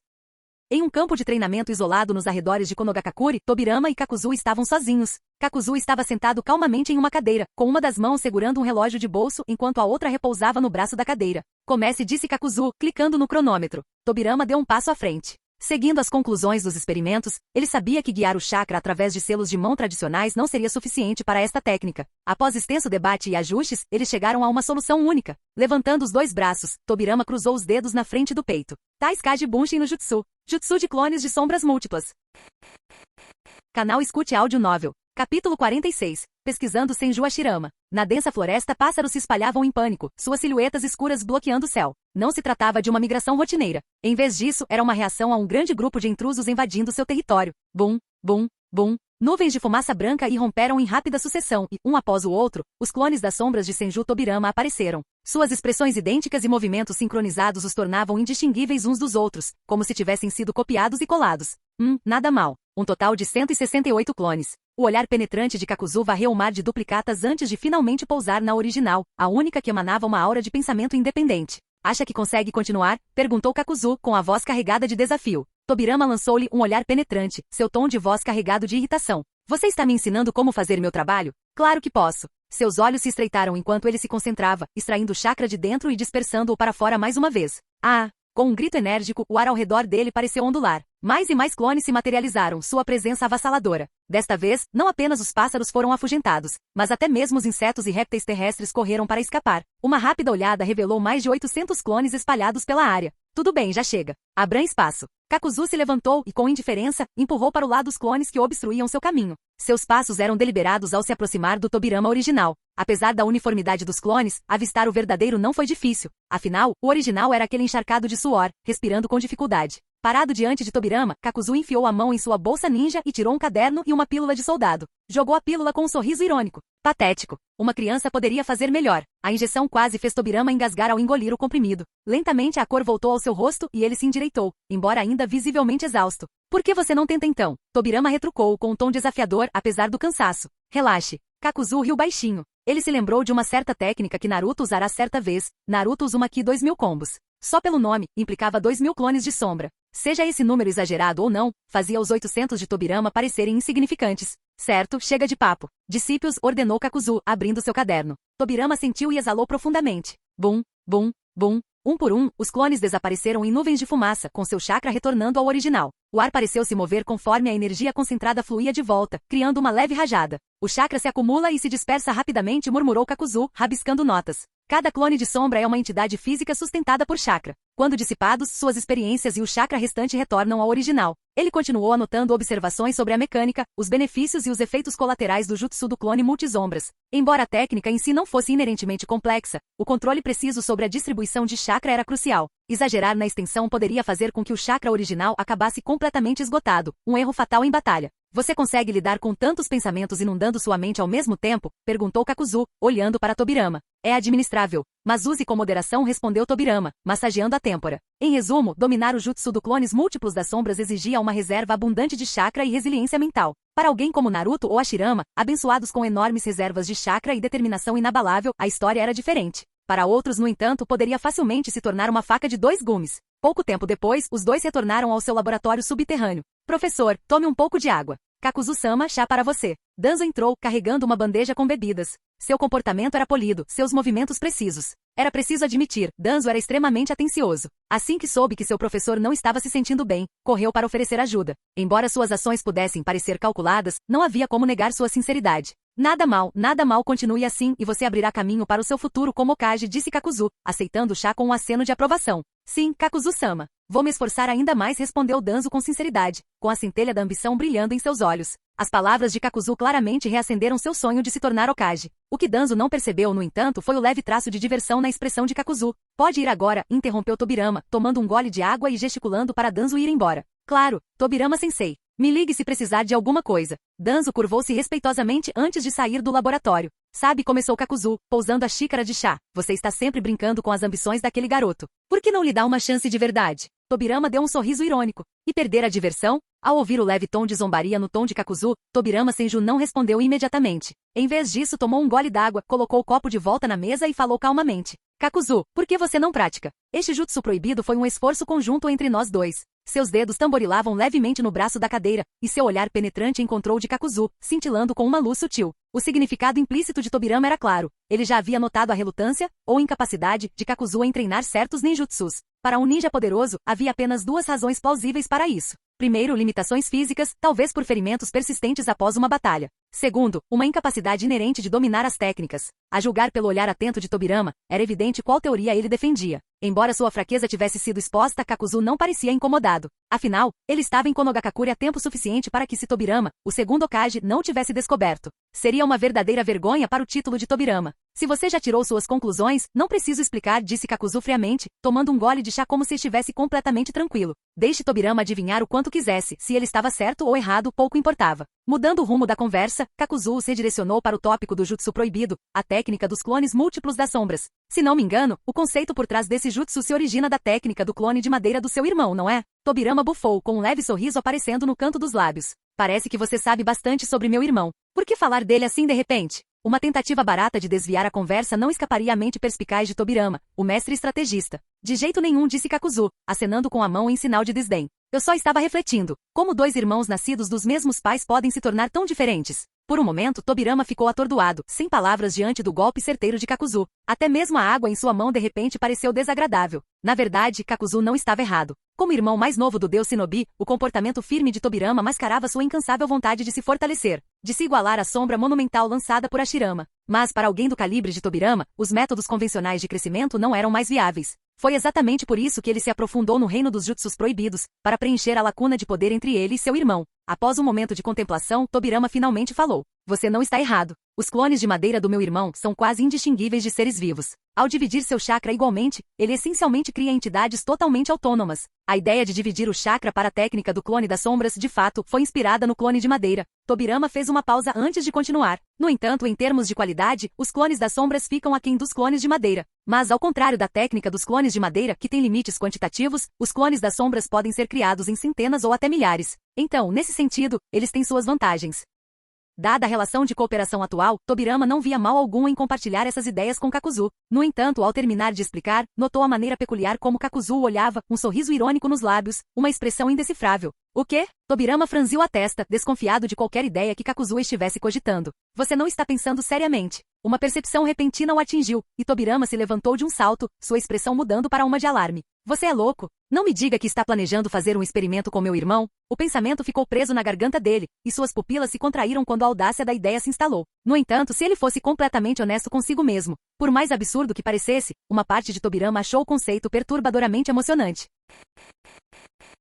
Em um campo de treinamento isolado nos arredores de Konogakakure, Tobirama e Kakuzu estavam sozinhos. Kakuzu estava sentado calmamente em uma cadeira, com uma das mãos segurando um relógio de bolso enquanto a outra repousava no braço da cadeira. Comece, disse Kakuzu, clicando no cronômetro. Tobirama deu um passo à frente. Seguindo as conclusões dos experimentos, ele sabia que guiar o chakra através de selos de mão tradicionais não seria suficiente para esta técnica. Após extenso debate e ajustes, eles chegaram a uma solução única. Levantando os 2 braços, Tobirama cruzou os dedos na frente do peito. Taiskaji Bunshin no Jutsu. Jutsu de clones de sombras múltiplas. Canal Escute Áudio Novel. Capítulo 46. Pesquisando Senju Hashirama. Na densa floresta, pássaros se espalhavam em pânico, suas silhuetas escuras bloqueando o céu. Não se tratava de uma migração rotineira. Em vez disso, era uma reação a um grande grupo de intrusos invadindo seu território. Bum, bum, bum. Nuvens de fumaça branca irromperam em rápida sucessão e, um após o outro, os clones das sombras de Senju Tobirama apareceram. Suas expressões idênticas e movimentos sincronizados os tornavam indistinguíveis uns dos outros, como se tivessem sido copiados e colados. Nada mal. Um total de 168 clones. O olhar penetrante de Kakuzu varreu o mar de duplicatas antes de finalmente pousar na original, a única que emanava uma aura de pensamento independente. Acha que consegue continuar? Perguntou Kakuzu, com a voz carregada de desafio. Tobirama lançou-lhe um olhar penetrante, seu tom de voz carregado de irritação. Você está me ensinando como fazer meu trabalho? Claro que posso. Seus olhos se estreitaram enquanto ele se concentrava, extraindo o chakra de dentro e dispersando-o para fora mais uma vez. Ah! Com um grito enérgico, o ar ao redor dele pareceu ondular. Mais e mais clones se materializaram, sua presença avassaladora. Desta vez, não apenas os pássaros foram afugentados, mas até mesmo os insetos e répteis terrestres correram para escapar. Uma rápida olhada revelou mais de 800 clones espalhados pela área. Tudo bem, já chega. Abram espaço. Kakuzu se levantou e, com indiferença, empurrou para o lado os clones que obstruíam seu caminho. Seus passos eram deliberados ao se aproximar do Tobirama original. Apesar da uniformidade dos clones, avistar o verdadeiro não foi difícil. Afinal, o original era aquele encharcado de suor, respirando com dificuldade. Parado diante de Tobirama, Kakuzu enfiou a mão em sua bolsa ninja e tirou um caderno e uma pílula de soldado. Jogou a pílula com um sorriso irônico. Patético. Uma criança poderia fazer melhor. A injeção quase fez Tobirama engasgar ao engolir o comprimido. Lentamente a cor voltou ao seu rosto e ele se endireitou, embora ainda visivelmente exausto. Por que você não tenta então? Tobirama retrucou com um tom desafiador, apesar do cansaço. Relaxe. Kakuzu riu baixinho. Ele se lembrou de uma certa técnica que Naruto usará certa vez. Naruto Uzumaki 2000 combos. Só pelo nome, implicava 2000 clones de sombra. Seja esse número exagerado ou não, fazia os 800 de Tobirama parecerem insignificantes. Certo, chega de papo. Discípulos, ordenou Kakuzu, abrindo seu caderno. Tobirama sentiu e exalou profundamente. Bum, bum, bum. Um por um, os clones desapareceram em nuvens de fumaça, com seu chakra retornando ao original. O ar pareceu se mover conforme a energia concentrada fluía de volta, criando uma leve rajada. O chakra se acumula e se dispersa rapidamente, murmurou Kakuzu, rabiscando notas. Cada clone de sombra é uma entidade física sustentada por chakra. Quando dissipados, suas experiências e o chakra restante retornam ao original. Ele continuou anotando observações sobre a mecânica, os benefícios e os efeitos colaterais do jutsu do clone multisombras. Embora a técnica em si não fosse inerentemente complexa, o controle preciso sobre a distribuição de chakra era crucial. Exagerar na extensão poderia fazer com que o chakra original acabasse completamente esgotado, um erro fatal em batalha. Você consegue lidar com tantos pensamentos inundando sua mente ao mesmo tempo? Perguntou Kakuzu, olhando para Tobirama. É administrável, mas use com moderação, respondeu Tobirama, massageando a têmpora. Em resumo, dominar o jutsu do clones múltiplos das sombras exigia uma reserva abundante de chakra e resiliência mental. Para alguém como Naruto ou Hashirama, abençoados com enormes reservas de chakra e determinação inabalável, a história era diferente. Para outros, no entanto, poderia facilmente se tornar uma faca de dois gumes. Pouco tempo depois, os dois retornaram ao seu laboratório subterrâneo. Professor, tome um pouco de água. Kakuzu-sama, chá para você. Danzo entrou, carregando uma bandeja com bebidas. Seu comportamento era polido, seus movimentos precisos. Era preciso admitir, Danzo era extremamente atencioso. Assim que soube que seu professor não estava se sentindo bem, correu para oferecer ajuda. Embora suas ações pudessem parecer calculadas, não havia como negar sua sinceridade. Nada mal, continue assim e você abrirá caminho para o seu futuro como Hokage, disse Kakuzu, aceitando o chá com um aceno de aprovação. Sim, Kakuzu-sama. Vou me esforçar ainda mais, respondeu Danzo com sinceridade, com a centelha da ambição brilhando em seus olhos. As palavras de Kakuzu claramente reacenderam seu sonho de se tornar Hokage. O que Danzo não percebeu, no entanto, foi o leve traço de diversão na expressão de Kakuzu. Pode ir agora, interrompeu Tobirama, tomando um gole de água e gesticulando para Danzo ir embora. Claro, Tobirama-sensei. Me ligue se precisar de alguma coisa. Danzo curvou-se respeitosamente antes de sair do laboratório. Sabe, começou Kakuzu, pousando a xícara de chá. Você está sempre brincando com as ambições daquele garoto. Por que não lhe dá uma chance de verdade? Tobirama deu um sorriso irônico. E perder a diversão? Ao ouvir o leve tom de zombaria no tom de Kakuzu, Tobirama-senju não respondeu imediatamente. Em vez disso, tomou um gole d'água, colocou o copo de volta na mesa e falou calmamente. Kakuzu, por que você não pratica? Este jutsu proibido foi um esforço conjunto entre nós dois. Seus dedos tamborilavam levemente no braço da cadeira, e seu olhar penetrante encontrou o de Kakuzu, cintilando com uma luz sutil. O significado implícito de Tobirama era claro. Ele já havia notado a relutância, ou incapacidade, de Kakuzu em treinar certos ninjutsus. Para um ninja poderoso, havia apenas duas razões plausíveis para isso. Primeiro, limitações físicas, talvez por ferimentos persistentes após uma batalha. Segundo, uma incapacidade inerente de dominar as técnicas. A julgar pelo olhar atento de Tobirama, era evidente qual teoria ele defendia. Embora sua fraqueza tivesse sido exposta, Kakuzu não parecia incomodado. Afinal, ele estava em Konogakakure há tempo suficiente para que se Tobirama, o segundo Hokage, não tivesse descoberto. Seria uma verdadeira vergonha para o título de Tobirama. Se você já tirou suas conclusões, não preciso explicar, disse Kakuzu friamente, tomando um gole de chá como se estivesse completamente tranquilo. Deixe Tobirama adivinhar o quanto quisesse, se ele estava certo ou errado, pouco importava. Mudando o rumo da conversa, Kakuzu se redirecionou para o tópico do jutsu proibido, a técnica dos clones múltiplos das sombras. Se não me engano, o conceito por trás desse jutsu se origina da técnica do clone de madeira do seu irmão, não é? Tobirama bufou, com um leve sorriso aparecendo no canto dos lábios. Parece que você sabe bastante sobre meu irmão. Por que falar dele assim de repente? Uma tentativa barata de desviar a conversa não escaparia à mente perspicaz de Tobirama, o mestre estrategista. De jeito nenhum, disse Kakuzu, acenando com a mão em sinal de desdém. Eu só estava refletindo. Como dois irmãos nascidos dos mesmos pais podem se tornar tão diferentes? Por um momento, Tobirama ficou atordoado, sem palavras diante do golpe certeiro de Kakuzu. Até mesmo a água em sua mão de repente pareceu desagradável. Na verdade, Kakuzu não estava errado. Como irmão mais novo do deus Shinobi, o comportamento firme de Tobirama mascarava sua incansável vontade de se fortalecer, de se igualar à sombra monumental lançada por Hashirama. Mas para alguém do calibre de Tobirama, os métodos convencionais de crescimento não eram mais viáveis. Foi exatamente por isso que ele se aprofundou no reino dos jutsus proibidos, para preencher a lacuna de poder entre ele e seu irmão. Após um momento de contemplação, Tobirama finalmente falou. Você não está errado. Os clones de madeira do meu irmão são quase indistinguíveis de seres vivos. Ao dividir seu chakra igualmente, ele essencialmente cria entidades totalmente autônomas. A ideia de dividir o chakra para a técnica do clone das sombras, de fato, foi inspirada no clone de madeira. Tobirama fez uma pausa antes de continuar. No entanto, em termos de qualidade, os clones das sombras ficam aquém dos clones de madeira. Mas ao contrário da técnica dos clones de madeira, que tem limites quantitativos, os clones das sombras podem ser criados em centenas ou até milhares. Então, nesse sentido, eles têm suas vantagens. Dada a relação de cooperação atual, Tobirama não via mal algum em compartilhar essas ideias com Kakuzu. No entanto, ao terminar de explicar, notou a maneira peculiar como Kakuzu o olhava, um sorriso irônico nos lábios, uma expressão indecifrável. O quê? Tobirama franziu a testa, desconfiado de qualquer ideia que Kakuzu estivesse cogitando. Você não está pensando seriamente. Uma percepção repentina o atingiu, e Tobirama se levantou de um salto, sua expressão mudando para uma de alarme. Você é louco? Não me diga que está planejando fazer um experimento com meu irmão? O pensamento ficou preso na garganta dele, e suas pupilas se contraíram quando a audácia da ideia se instalou. No entanto, se ele fosse completamente honesto consigo mesmo, por mais absurdo que parecesse, uma parte de Tobirama achou o conceito perturbadoramente emocionante.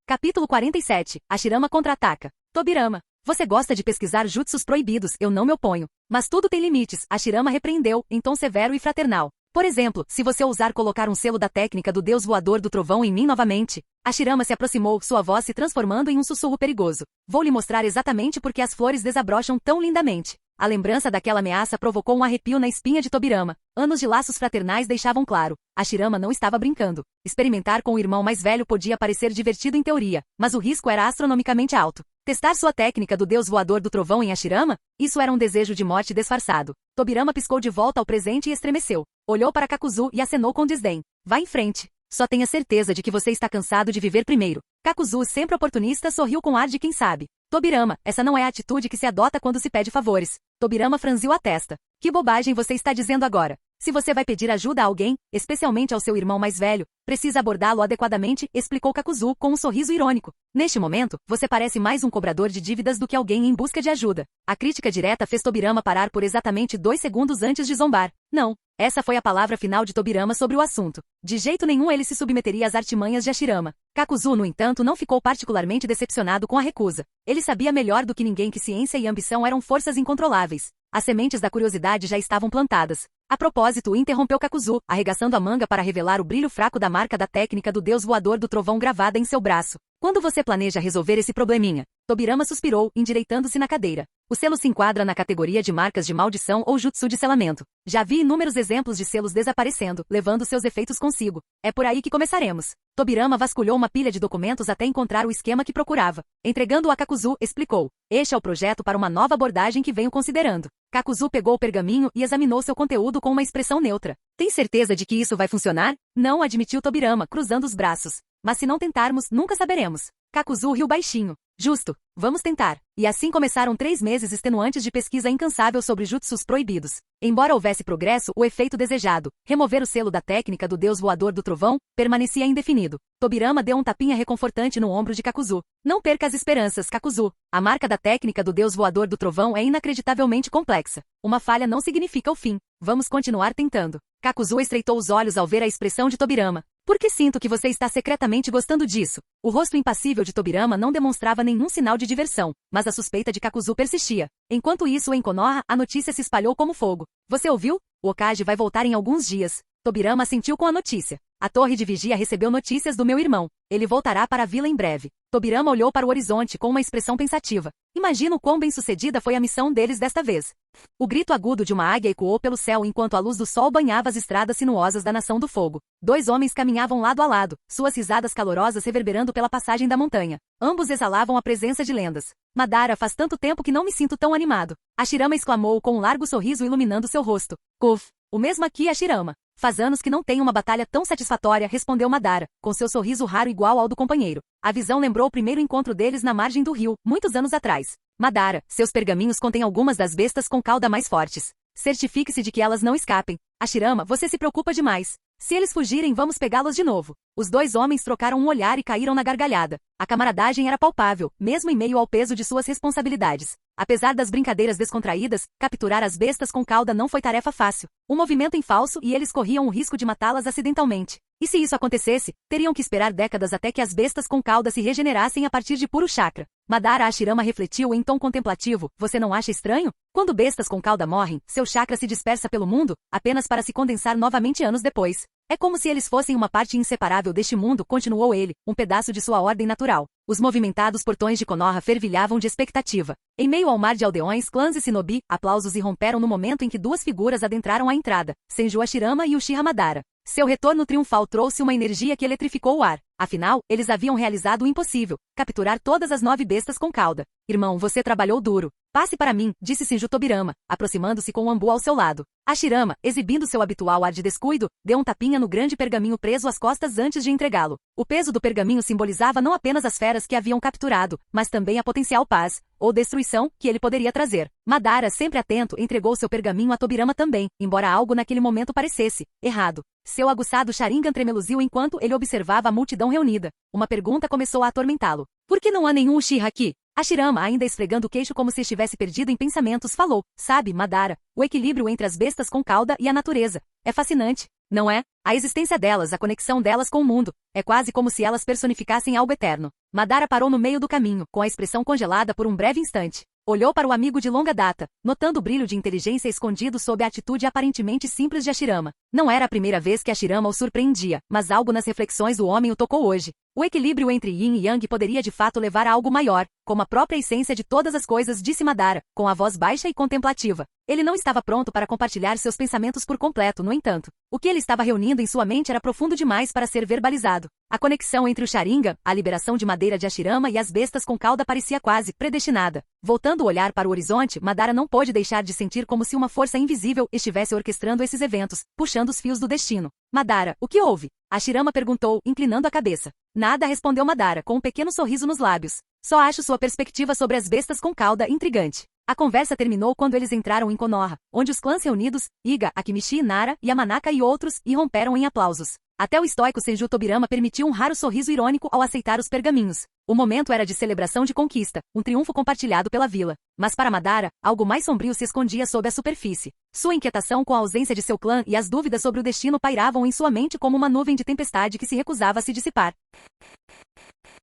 Capítulo 47. Hashirama contra-ataca. Tobirama. Você gosta de pesquisar jutsus proibidos, eu não me oponho. Mas tudo tem limites, Hashirama repreendeu, em tom severo e fraternal. Por exemplo, se você ousar colocar um selo da técnica do Deus Voador do Trovão em mim novamente. Hashirama se aproximou, sua voz se transformando em um sussurro perigoso. Vou lhe mostrar exatamente por que as flores desabrocham tão lindamente. A lembrança daquela ameaça provocou um arrepio na espinha de Tobirama. Anos de laços fraternais deixavam claro. Hashirama não estava brincando. Experimentar com o irmão mais velho podia parecer divertido em teoria, mas o risco era astronomicamente alto. Testar sua técnica do Deus Voador do Trovão em Hashirama? Isso era um desejo de morte disfarçado. Tobirama piscou de volta ao presente e estremeceu. Olhou para Kakuzu e acenou com desdém. Vá em frente. Só tenha certeza de que você está cansado de viver primeiro. Kakuzu, sempre oportunista, sorriu com ar de quem sabe. Tobirama, essa não é a atitude que se adota quando se pede favores. Tobirama franziu a testa. Que bobagem você está dizendo agora? Se você vai pedir ajuda a alguém, especialmente ao seu irmão mais velho, precisa abordá-lo adequadamente, explicou Kakuzu com um sorriso irônico. Neste momento, você parece mais um cobrador de dívidas do que alguém em busca de ajuda. A crítica direta fez Tobirama parar por exatamente 2 segundos antes de zombar. Não. Essa foi a palavra final de Tobirama sobre o assunto. De jeito nenhum ele se submeteria às artimanhas de Hashirama. Kakuzu, no entanto, não ficou particularmente decepcionado com a recusa. Ele sabia melhor do que ninguém que ciência e ambição eram forças incontroláveis. As sementes da curiosidade já estavam plantadas. A propósito, interrompeu Kakuzu, arregaçando a manga para revelar o brilho fraco da marca da técnica do Deus Voador do Trovão gravada em seu braço. Quando você planeja resolver esse probleminha? Tobirama suspirou, endireitando-se na cadeira. O selo se enquadra na categoria de marcas de maldição ou jutsu de selamento. Já vi inúmeros exemplos de selos desaparecendo, levando seus efeitos consigo. É por aí que começaremos. Tobirama vasculhou uma pilha de documentos até encontrar o esquema que procurava. Entregando-o a Kakuzu, explicou. Este é o projeto para uma nova abordagem que venho considerando. Kakuzu pegou o pergaminho e examinou seu conteúdo com uma expressão neutra. Tem certeza de que isso vai funcionar? Não, admitiu Tobirama, cruzando os braços. Mas se não tentarmos, nunca saberemos. Kakuzu riu baixinho. Justo. Vamos tentar. E assim começaram 3 meses extenuantes de pesquisa incansável sobre jutsus proibidos. Embora houvesse progresso, o efeito desejado, remover o selo da técnica do Deus Voador do Trovão, permanecia indefinido. Tobirama deu um tapinha reconfortante no ombro de Kakuzu. Não perca as esperanças, Kakuzu. A marca da técnica do Deus Voador do Trovão é inacreditavelmente complexa. Uma falha não significa o fim. Vamos continuar tentando. Kakuzu estreitou os olhos ao ver a expressão de Tobirama. Por que sinto que você está secretamente gostando disso? O rosto impassível de Tobirama não demonstrava nenhum sinal de diversão, mas a suspeita de Kakuzu persistia. Enquanto isso, em Konoha, a notícia se espalhou como fogo. Você ouviu? O Hokage vai voltar em alguns dias. Tobirama assentiu com a notícia. A torre de vigia recebeu notícias do meu irmão. Ele voltará para a vila em breve. Tobirama olhou para o horizonte com uma expressão pensativa. Imagino quão bem-sucedida foi a missão deles desta vez. O grito agudo de uma águia ecoou pelo céu enquanto a luz do sol banhava as estradas sinuosas da Nação do Fogo. 2 homens caminhavam lado a lado, suas risadas calorosas reverberando pela passagem da montanha. Ambos exalavam a presença de lendas. Madara, faz tanto tempo que não me sinto tão animado. Hashirama exclamou com um largo sorriso iluminando seu rosto. Kuf. O mesmo aqui, Hashirama. Faz anos que não tenho uma batalha tão satisfatória, respondeu Madara, com seu sorriso raro igual ao do companheiro. A visão lembrou o primeiro encontro deles na margem do rio, muitos anos atrás. Madara, seus pergaminhos contêm algumas das bestas com cauda mais fortes. Certifique-se de que elas não escapem. Hashirama, você se preocupa demais. Se eles fugirem, vamos pegá-los de novo. Os 2 homens trocaram um olhar e caíram na gargalhada. A camaradagem era palpável, mesmo em meio ao peso de suas responsabilidades. Apesar das brincadeiras descontraídas, capturar as bestas com cauda não foi tarefa fácil. Um movimento em falso e eles corriam o risco de matá-las acidentalmente. E se isso acontecesse, teriam que esperar décadas até que as bestas com cauda se regenerassem a partir de puro chakra. Madara Hashirama refletiu em tom contemplativo. Você não acha estranho? Quando bestas com cauda morrem, seu chakra se dispersa pelo mundo, apenas para se condensar novamente anos depois. É como se eles fossem uma parte inseparável deste mundo, continuou ele, um pedaço de sua ordem natural. Os movimentados portões de Konoha fervilhavam de expectativa. Em meio ao mar de aldeões, clãs e shinobi, aplausos irromperam no momento em que 2 figuras adentraram a entrada, Senju Hashirama e Uchiha Madara. Seu retorno triunfal trouxe uma energia que eletrificou o ar. Afinal, eles haviam realizado o impossível, capturar todas as 9 bestas com cauda. Irmão, você trabalhou duro. Passe para mim, disse Senju Tobirama, aproximando-se com o Ambu ao seu lado. Hashirama, exibindo seu habitual ar de descuido, deu um tapinha no grande pergaminho preso às costas antes de entregá-lo. O peso do pergaminho simbolizava não apenas as feras que haviam capturado, mas também a potencial paz, ou destruição, que ele poderia trazer. Madara, sempre atento, entregou seu pergaminho a Tobirama também, embora algo naquele momento parecesse errado. Seu aguçado Sharingan tremeluziu enquanto ele observava a multidão reunida. Uma pergunta começou a atormentá-lo. Por que não há nenhum Uchiha aqui? Hashirama, ainda esfregando o queixo como se estivesse perdido em pensamentos, falou. Sabe, Madara, o equilíbrio entre as bestas com cauda e a natureza. É fascinante, não é? A existência delas, a conexão delas com o mundo. É quase como se elas personificassem algo eterno. Madara parou no meio do caminho, com a expressão congelada por um breve instante. Olhou para o amigo de longa data, notando o brilho de inteligência escondido sob a atitude aparentemente simples de Hashirama. Não era a primeira vez que Hashirama o surpreendia, mas algo nas reflexões do homem o tocou hoje. O equilíbrio entre Yin e Yang poderia de fato levar a algo maior, como a própria essência de todas as coisas, disse Madara, com a voz baixa e contemplativa. Ele não estava pronto para compartilhar seus pensamentos por completo, no entanto. O que ele estava reunindo em sua mente era profundo demais para ser verbalizado. A conexão entre o Sharingan, a liberação de madeira de Hashirama e as bestas com cauda parecia quase predestinada. Voltando o olhar para o horizonte, Madara não pôde deixar de sentir como se uma força invisível estivesse orquestrando esses eventos, puxando os fios do destino. Madara, o que houve? Hashirama perguntou, inclinando a cabeça. Nada, respondeu Madara, com um pequeno sorriso nos lábios. Só acho sua perspectiva sobre as bestas com cauda intrigante. A conversa terminou quando eles entraram em Konoha, onde os clãs reunidos, Iga, Akimichi, Nara, Yamanaka e outros, irromperam em aplausos. Até o estoico Senju Tobirama permitiu um raro sorriso irônico ao aceitar os pergaminhos. O momento era de celebração de conquista, um triunfo compartilhado pela vila. Mas para Madara, algo mais sombrio se escondia sob a superfície. Sua inquietação com a ausência de seu clã e as dúvidas sobre o destino pairavam em sua mente como uma nuvem de tempestade que se recusava a se dissipar.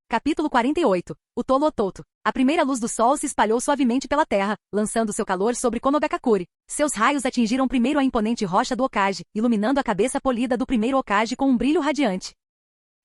Capítulo 48. O Tolo Ototo. A primeira luz do sol se espalhou suavemente pela terra, lançando seu calor sobre Konogakakure. Seus raios atingiram primeiro a imponente rocha do Hokage, iluminando a cabeça polida do primeiro Hokage com um brilho radiante.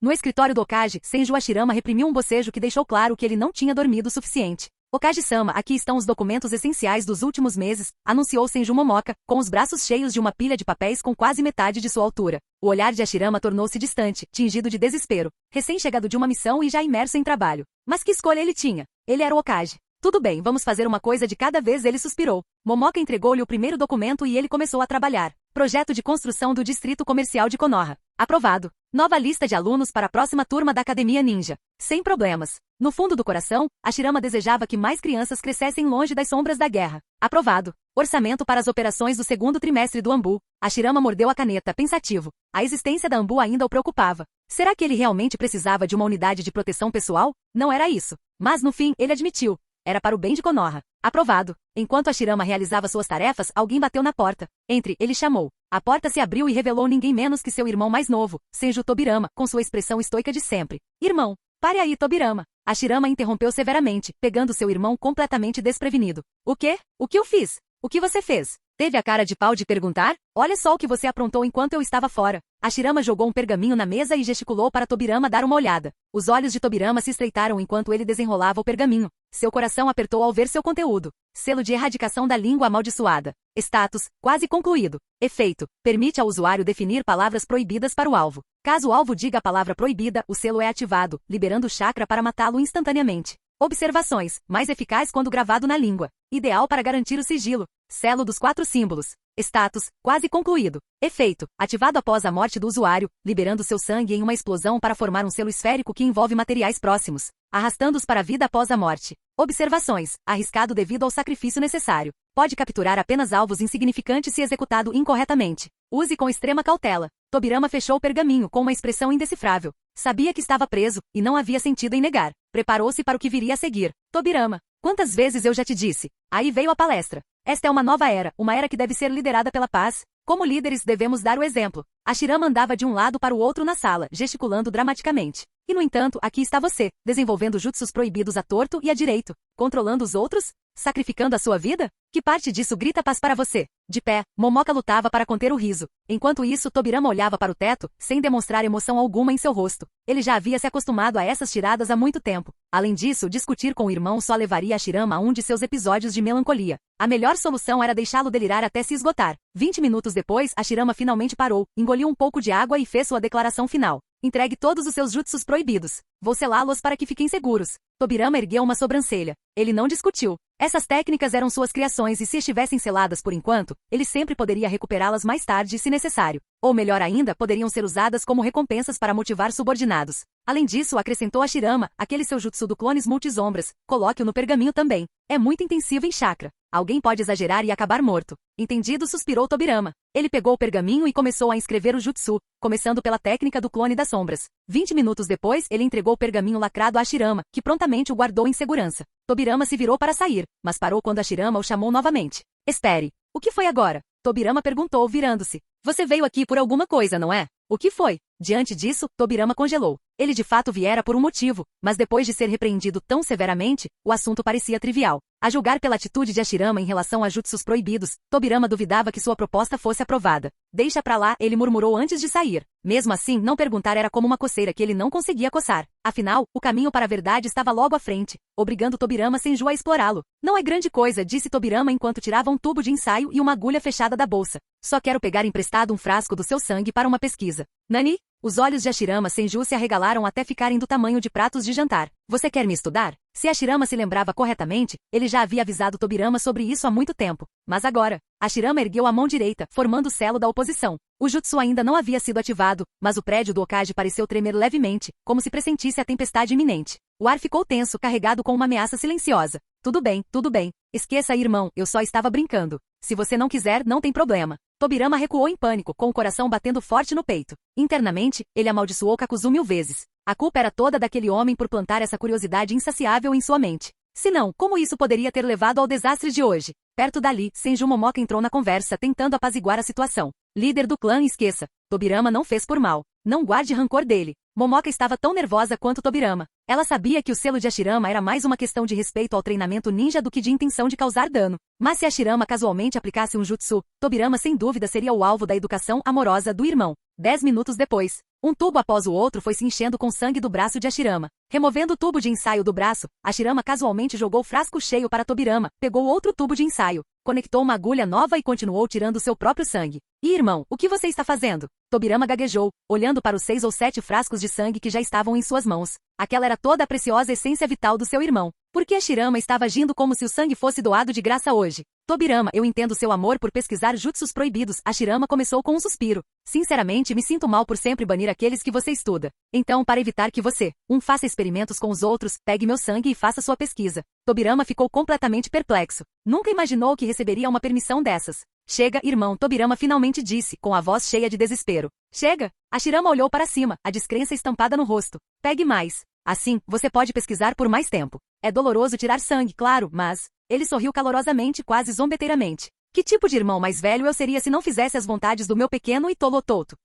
No escritório do Hokage, Senju Hashirama reprimiu um bocejo que deixou claro que ele não tinha dormido o suficiente. Hokage-sama, aqui estão os documentos essenciais dos últimos meses, anunciou Senju Momoka, com os braços cheios de uma pilha de papéis com quase metade de sua altura. O olhar de Hashirama tornou-se distante, tingido de desespero, recém-chegado de uma missão e já imerso em trabalho. Mas que escolha ele tinha? Ele era o Hokage. Tudo bem, vamos fazer uma coisa de cada vez, ele suspirou. Momoka entregou-lhe o primeiro documento e ele começou a trabalhar. Projeto de construção do Distrito Comercial de Konoha. Aprovado. Nova lista de alunos para a próxima turma da Academia Ninja. Sem problemas. No fundo do coração, Hashirama desejava que mais crianças crescessem longe das sombras da guerra. Aprovado. Orçamento para as operações do segundo trimestre do Anbu. Hashirama mordeu a caneta, pensativo. A existência da Anbu ainda o preocupava. Será que ele realmente precisava de uma unidade de proteção pessoal? Não era isso. Mas no fim, ele admitiu. Era para o bem de Konoha. Aprovado. Enquanto Hashirama realizava suas tarefas, alguém bateu na porta. Entre, ele chamou. A porta se abriu e revelou ninguém menos que seu irmão mais novo, Senju Tobirama, com sua expressão estoica de sempre. Irmão, pare aí, Tobirama. Hashirama interrompeu severamente, pegando seu irmão completamente desprevenido. O quê? O que eu fiz? O que você fez? Teve a cara de pau de perguntar? Olha só o que você aprontou enquanto eu estava fora. Hashirama jogou um pergaminho na mesa e gesticulou para Tobirama dar uma olhada. Os olhos de Tobirama se estreitaram enquanto ele desenrolava o pergaminho. Seu coração apertou ao ver seu conteúdo. Selo de erradicação da língua amaldiçoada. Status, quase concluído. Efeito, permite ao usuário definir palavras proibidas para o alvo. Caso o alvo diga a palavra proibida, o selo é ativado, liberando o chakra para matá-lo instantaneamente. Observações, mais eficaz quando gravado na língua. Ideal para garantir o sigilo. Selo dos 4 símbolos. Status, quase concluído. Efeito, ativado após a morte do usuário, liberando seu sangue em uma explosão para formar um selo esférico que envolve materiais próximos, arrastando-os para a vida após a morte. Observações, arriscado devido ao sacrifício necessário. Pode capturar apenas alvos insignificantes se executado incorretamente. Use com extrema cautela. Tobirama fechou o pergaminho com uma expressão indecifrável. Sabia que estava preso, e não havia sentido em negar. Preparou-se para o que viria a seguir. Tobirama, quantas vezes eu já te disse? Aí veio a palestra. Esta é uma nova era, uma era que deve ser liderada pela paz. Como líderes devemos dar o exemplo. Hashirama andava de um lado para o outro na sala, gesticulando dramaticamente. E no entanto, aqui está você, desenvolvendo jutsus proibidos à torto e à direito. Controlando os outros? Sacrificando a sua vida? Que parte disso grita paz para você? De pé, Momoka lutava para conter o riso. Enquanto isso, Tobirama olhava para o teto, sem demonstrar emoção alguma em seu rosto. Ele já havia se acostumado a essas tiradas há muito tempo. Além disso, discutir com o irmão só levaria Hashirama a um de seus episódios de melancolia. A melhor solução era deixá-lo delirar até se esgotar. 20 minutos depois, Hashirama finalmente parou, engoliu um pouco de água e fez sua declaração final. Entregue todos os seus jutsus proibidos. Vou selá-los para que fiquem seguros. Tobirama ergueu uma sobrancelha. Ele não discutiu. Essas técnicas eram suas criações e se estivessem seladas por enquanto, ele sempre poderia recuperá-las mais tarde se necessário. Ou melhor ainda, poderiam ser usadas como recompensas para motivar subordinados. Além disso, acrescentou Hashirama, aquele seu jutsu do clones multisombras, coloque-o no pergaminho também. É muito intensivo em chakra. Alguém pode exagerar e acabar morto. Entendido, suspirou Tobirama. Ele pegou o pergaminho e começou a inscrever o jutsu, começando pela técnica do clone das sombras. 20 minutos depois, ele entregou o pergaminho lacrado a Hashirama, que prontamente o guardou em segurança. Tobirama se virou para sair, mas parou quando Hashirama o chamou novamente. Espere. O que foi agora? Tobirama perguntou, virando-se. Você veio aqui por alguma coisa, não é? O que foi? Diante disso, Tobirama congelou. Ele de fato viera por um motivo, mas depois de ser repreendido tão severamente, o assunto parecia trivial. A julgar pela atitude de Hashirama em relação a jutsus proibidos, Tobirama duvidava que sua proposta fosse aprovada. Deixa pra lá, ele murmurou antes de sair. Mesmo assim, não perguntar era como uma coceira que ele não conseguia coçar. Afinal, o caminho para a verdade estava logo à frente, obrigando Tobirama Senju a explorá-lo. Não é grande coisa, disse Tobirama enquanto tirava um tubo de ensaio e uma agulha fechada da bolsa. Só quero pegar emprestado um frasco do seu sangue para uma pesquisa. Nani? Os olhos de Hashirama Senju se arregalaram até ficarem do tamanho de pratos de jantar. Você quer me estudar? Se Hashirama se lembrava corretamente, ele já havia avisado Tobirama sobre isso há muito tempo. Mas agora, Hashirama ergueu a mão direita, formando o selo da oposição. O jutsu ainda não havia sido ativado, mas o prédio do Hokage pareceu tremer levemente, como se pressentisse a tempestade iminente. O ar ficou tenso, carregado com uma ameaça silenciosa. Tudo bem, tudo bem. Esqueça, irmão, eu só estava brincando. Se você não quiser, não tem problema. Tobirama recuou em pânico, com o coração batendo forte no peito. Internamente, ele amaldiçoou Kakuzu 1000 vezes. A culpa era toda daquele homem por plantar essa curiosidade insaciável em sua mente. Se não, como isso poderia ter levado ao desastre de hoje? Perto dali, Senju Momoka entrou na conversa, tentando apaziguar a situação. Líder do clã, esqueça. Tobirama não fez por mal. Não guarde rancor dele. Momoka estava tão nervosa quanto Tobirama. Ela sabia que o selo de Hashirama era mais uma questão de respeito ao treinamento ninja do que de intenção de causar dano. Mas se Hashirama casualmente aplicasse um jutsu, Tobirama sem dúvida seria o alvo da educação amorosa do irmão. 10 minutos depois, um tubo após o outro foi se enchendo com sangue do braço de Hashirama. Removendo o tubo de ensaio do braço, Hashirama casualmente jogou o frasco cheio para Tobirama, pegou outro tubo de ensaio, conectou uma agulha nova e continuou tirando seu próprio sangue. E irmão, o que você está fazendo? Tobirama gaguejou, olhando para os 6 ou 7 frascos de sangue que já estavam em suas mãos. Aquela era toda a preciosa essência vital do seu irmão. Por que Hashirama estava agindo como se o sangue fosse doado de graça hoje? Tobirama, eu entendo seu amor por pesquisar jutsus proibidos. Hashirama começou com um suspiro. Sinceramente, me sinto mal por sempre banir aqueles que você estuda. Então, para evitar que você, faça experimentos com os outros, pegue meu sangue e faça sua pesquisa. Tobirama ficou completamente perplexo. Nunca imaginou que receberia uma permissão dessas. Chega, irmão, Tobirama finalmente disse, com a voz cheia de desespero. Chega! Hashirama olhou para cima, a descrença estampada no rosto. Pegue mais. Assim, você pode pesquisar por mais tempo. É doloroso tirar sangue, claro, mas... Ele sorriu calorosamente, quase zombeteiramente. Que tipo de irmão mais velho eu seria se não fizesse as vontades do meu pequeno e tolo Toto?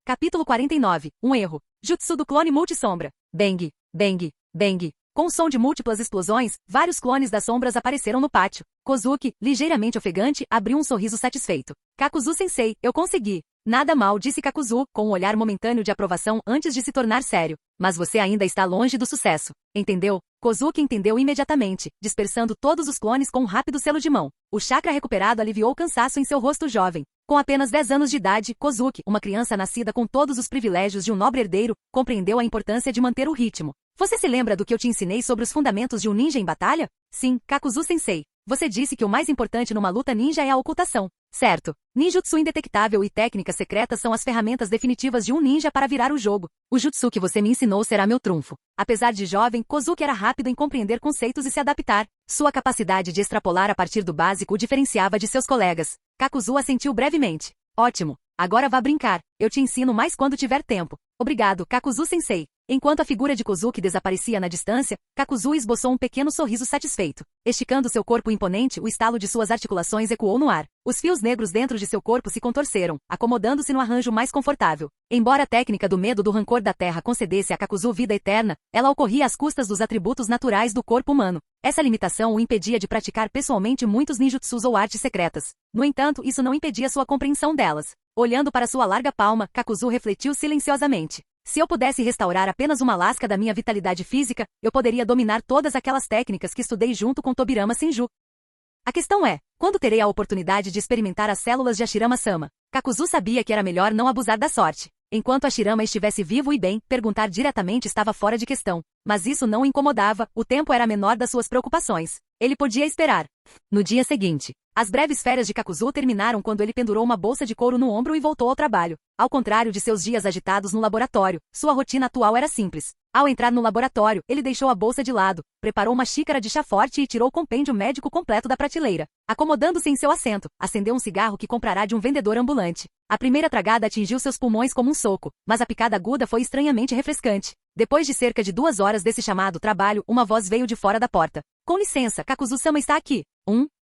Capítulo 49. Um erro. Jutsu do clone multissombra. Bang, bang, bang. Com o som de múltiplas explosões, vários clones das sombras apareceram no pátio. Kozuki, ligeiramente ofegante, abriu um sorriso satisfeito. Kakuzu-sensei, eu consegui. Nada mal, disse Kakuzu, com um olhar momentâneo de aprovação antes de se tornar sério. Mas você ainda está longe do sucesso. Entendeu? Kozuki entendeu imediatamente, dispersando todos os clones com um rápido selo de mão. O chakra recuperado aliviou o cansaço em seu rosto jovem. Com apenas 10 anos de idade, Kozuki, uma criança nascida com todos os privilégios de um nobre herdeiro, compreendeu a importância de manter o ritmo. Você se lembra do que eu te ensinei sobre os fundamentos de um ninja em batalha? Sim, Kakuzu-sensei. Você disse que o mais importante numa luta ninja é a ocultação. Certo. Ninjutsu indetectável e técnicas secretas são as ferramentas definitivas de um ninja para virar o jogo. O jutsu que você me ensinou será meu trunfo. Apesar de jovem, Kozuki era rápido em compreender conceitos e se adaptar. Sua capacidade de extrapolar a partir do básico o diferenciava de seus colegas. Kakuzu assentiu brevemente. Ótimo. Agora vá brincar. Eu te ensino mais quando tiver tempo. Obrigado, Kakuzu-sensei. Enquanto a figura de Kozuki desaparecia na distância, Kakuzu esboçou um pequeno sorriso satisfeito. Esticando seu corpo imponente, o estalo de suas articulações ecoou no ar. Os fios negros dentro de seu corpo se contorceram, acomodando-se no arranjo mais confortável. Embora a técnica do medo do rancor da terra concedesse a Kakuzu vida eterna, ela ocorria às custas dos atributos naturais do corpo humano. Essa limitação o impedia de praticar pessoalmente muitos ninjutsus ou artes secretas. No entanto, isso não impedia sua compreensão delas. Olhando para sua larga palma, Kakuzu refletiu silenciosamente. Se eu pudesse restaurar apenas uma lasca da minha vitalidade física, eu poderia dominar todas aquelas técnicas que estudei junto com Tobirama Senju. A questão é, quando terei a oportunidade de experimentar as células de Hashirama-sama? Kakuzu sabia que era melhor não abusar da sorte. Enquanto Hashirama estivesse vivo e bem, perguntar diretamente estava fora de questão. Mas isso não o incomodava, o tempo era a menor das suas preocupações. Ele podia esperar. No dia seguinte, as breves férias de Kakuzu terminaram quando ele pendurou uma bolsa de couro no ombro e voltou ao trabalho. Ao contrário de seus dias agitados no laboratório, sua rotina atual era simples. Ao entrar no laboratório, ele deixou a bolsa de lado, preparou uma xícara de chá forte e tirou o compêndio médico completo da prateleira. Acomodando-se em seu assento, acendeu um cigarro que comprará de um vendedor ambulante. A primeira tragada atingiu seus pulmões como um soco, mas a picada aguda foi estranhamente refrescante. Depois de cerca de 2 horas desse chamado trabalho, uma voz veio de fora da porta. Com licença, Kakuzu-sama está aqui.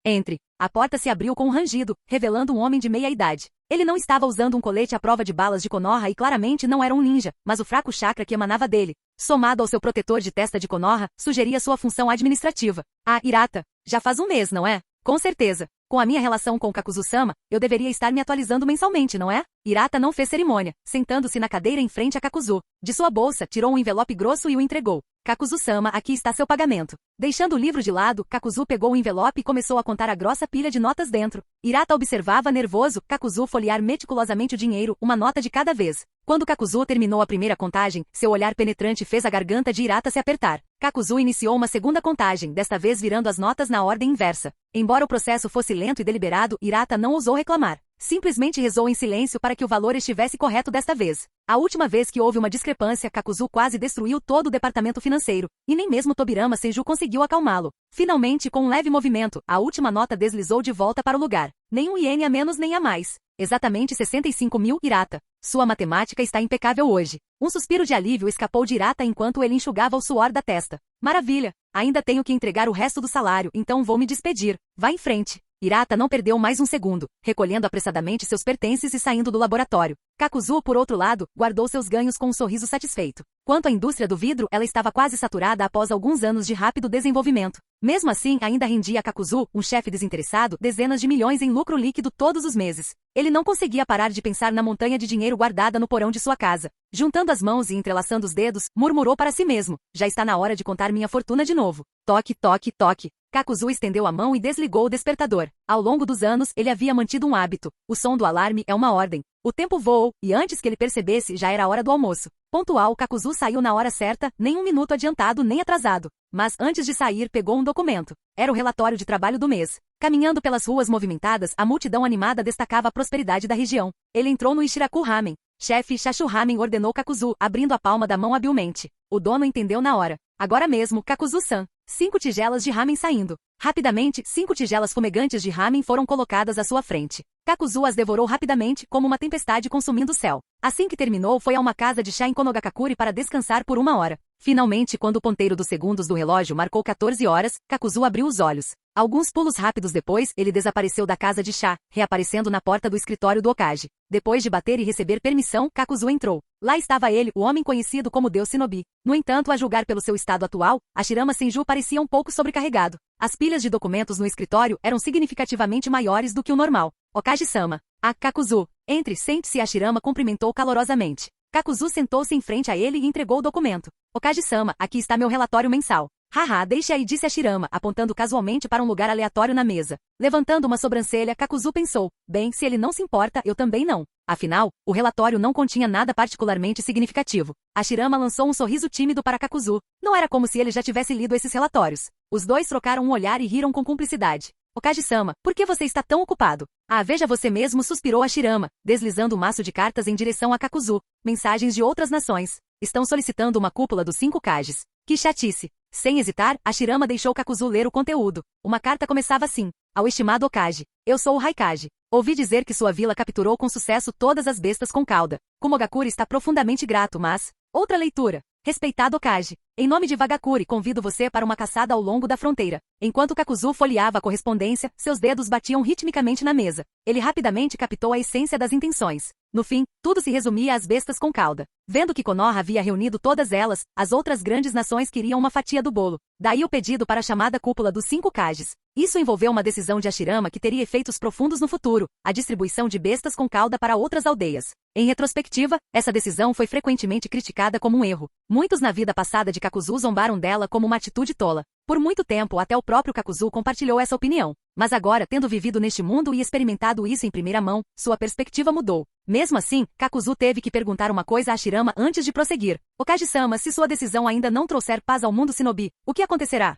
Entre. A porta se abriu com um rangido, revelando um homem de meia idade. Ele não estava usando um colete à prova de balas de Konoha e claramente não era um ninja, mas o fraco chakra que emanava dele, somado ao seu protetor de testa de Konoha, sugeria sua função administrativa. Ah, Hirata, já faz um mês, não é? Com certeza. Com a minha relação com Kakuzu-sama, eu deveria estar me atualizando mensalmente, não é? Hirata não fez cerimônia, sentando-se na cadeira em frente a Kakuzu. De sua bolsa, tirou um envelope grosso e o entregou. Kakuzu-sama, aqui está seu pagamento. Deixando o livro de lado, Kakuzu pegou o envelope e começou a contar a grossa pilha de notas dentro. Hirata observava nervoso, Kakuzu folhear meticulosamente o dinheiro, uma nota de cada vez. Quando Kakuzu terminou a primeira contagem, seu olhar penetrante fez a garganta de Hirata se apertar. Kakuzu iniciou uma segunda contagem, desta vez virando as notas na ordem inversa. Embora o processo fosse lento e deliberado, Hirata não ousou reclamar. Simplesmente rezou em silêncio para que o valor estivesse correto desta vez. A última vez que houve uma discrepância, Kakuzu quase destruiu todo o departamento financeiro, e nem mesmo Tobirama Senju conseguiu acalmá-lo. Finalmente, com um leve movimento, a última nota deslizou de volta para o lugar. Nem um iene a menos nem a mais. Exatamente 65.000, Hirata. Sua matemática está impecável hoje. Um suspiro de alívio escapou de Hirata enquanto ele enxugava o suor da testa. Maravilha! Ainda tenho que entregar o resto do salário, então vou me despedir. Vá em frente. Hirata não perdeu mais um segundo, recolhendo apressadamente seus pertences e saindo do laboratório. Kakuzu, por outro lado, guardou seus ganhos com um sorriso satisfeito. Quanto à indústria do vidro, ela estava quase saturada após alguns anos de rápido desenvolvimento. Mesmo assim, ainda rendia a Kakuzu, um chefe desinteressado, dezenas de milhões em lucro líquido todos os meses. Ele não conseguia parar de pensar na montanha de dinheiro guardada no porão de sua casa. Juntando as mãos e entrelaçando os dedos, murmurou para si mesmo: já está na hora de contar minha fortuna de novo. Toque, toque, toque. Kakuzu estendeu a mão e desligou o despertador. Ao longo dos anos, ele havia mantido um hábito. O som do alarme é uma ordem. O tempo voou, e antes que ele percebesse, já era a hora do almoço. Pontual, Kakuzu saiu na hora certa, nem um minuto adiantado nem atrasado. Mas antes de sair, pegou um documento. Era o relatório de trabalho do mês. Caminhando pelas ruas movimentadas, a multidão animada destacava a prosperidade da região. Ele entrou no Ishiraku Ramen. Chefe Shashu Ramen ordenou Kakuzu, abrindo a palma da mão habilmente. O dono entendeu na hora. Agora mesmo, Kakuzu-san. 5 tigelas de ramen saindo. Rapidamente, 5 tigelas fumegantes de ramen foram colocadas à sua frente. Kakuzu as devorou rapidamente, como uma tempestade consumindo o céu. Assim que terminou, foi a uma casa de chá em Konogakakuri para descansar por 1 hora. Finalmente, quando o ponteiro dos segundos do relógio marcou 14 horas, Kakuzu abriu os olhos. Alguns pulos rápidos depois, ele desapareceu da casa de chá, reaparecendo na porta do escritório do Okage. Depois de bater e receber permissão, Kakuzu entrou. Lá estava ele, o homem conhecido como Deus Shinobi. No entanto, a julgar pelo seu estado atual, Hashirama Senju parecia um pouco sobrecarregado. As pilhas de documentos no escritório eram significativamente maiores do que o normal. Okage-sama. Ah, Kakuzu. Entre, sente-se. Hashirama cumprimentou calorosamente. Kakuzu sentou-se em frente a ele e entregou o documento. Okage-sama, aqui está meu relatório mensal. Haha, deixe aí, disse Hashirama, apontando casualmente para um lugar aleatório na mesa. Levantando uma sobrancelha, Kakuzu pensou: bem, se ele não se importa, eu também não. Afinal, o relatório não continha nada particularmente significativo. Hashirama lançou um sorriso tímido para Kakuzu. Não era como se ele já tivesse lido esses relatórios. Os dois trocaram um olhar e riram com cumplicidade. Okage-sama, por que você está tão ocupado? Ah, veja você mesmo, suspirou Hashirama, deslizando o maço de cartas em direção a Kakuzu. Mensagens de outras nações. Estão solicitando uma cúpula dos 5 Kages. Que chatice. Sem hesitar, Hashirama deixou Kakuzu ler o conteúdo. Uma carta começava assim: ao estimado Okage. Eu sou o Raikage. Ouvi dizer que sua vila capturou com sucesso todas as bestas com cauda. Kumogakure está profundamente grato, mas... Outra leitura. Respeitado Okage. Em nome de Vagakure, convido você para uma caçada ao longo da fronteira. Enquanto Kakuzu folheava a correspondência, seus dedos batiam ritmicamente na mesa. Ele rapidamente captou a essência das intenções. No fim, tudo se resumia às bestas com cauda. Vendo que Konoha havia reunido todas elas, as outras grandes nações queriam uma fatia do bolo. Daí o pedido para a chamada cúpula dos 5 Kages. Isso envolveu uma decisão de Hashirama que teria efeitos profundos no futuro, a distribuição de bestas com cauda para outras aldeias. Em retrospectiva, essa decisão foi frequentemente criticada como um erro. Muitos na vida passada de Kakuzu zombaram dela como uma atitude tola. Por muito tempo, até o próprio Kakuzu compartilhou essa opinião. Mas agora, tendo vivido neste mundo e experimentado isso em primeira mão, sua perspectiva mudou. Mesmo assim, Kakuzu teve que perguntar uma coisa a Hashirama antes de prosseguir. Okage-sama, se sua decisão ainda não trouxer paz ao mundo shinobi, o que acontecerá?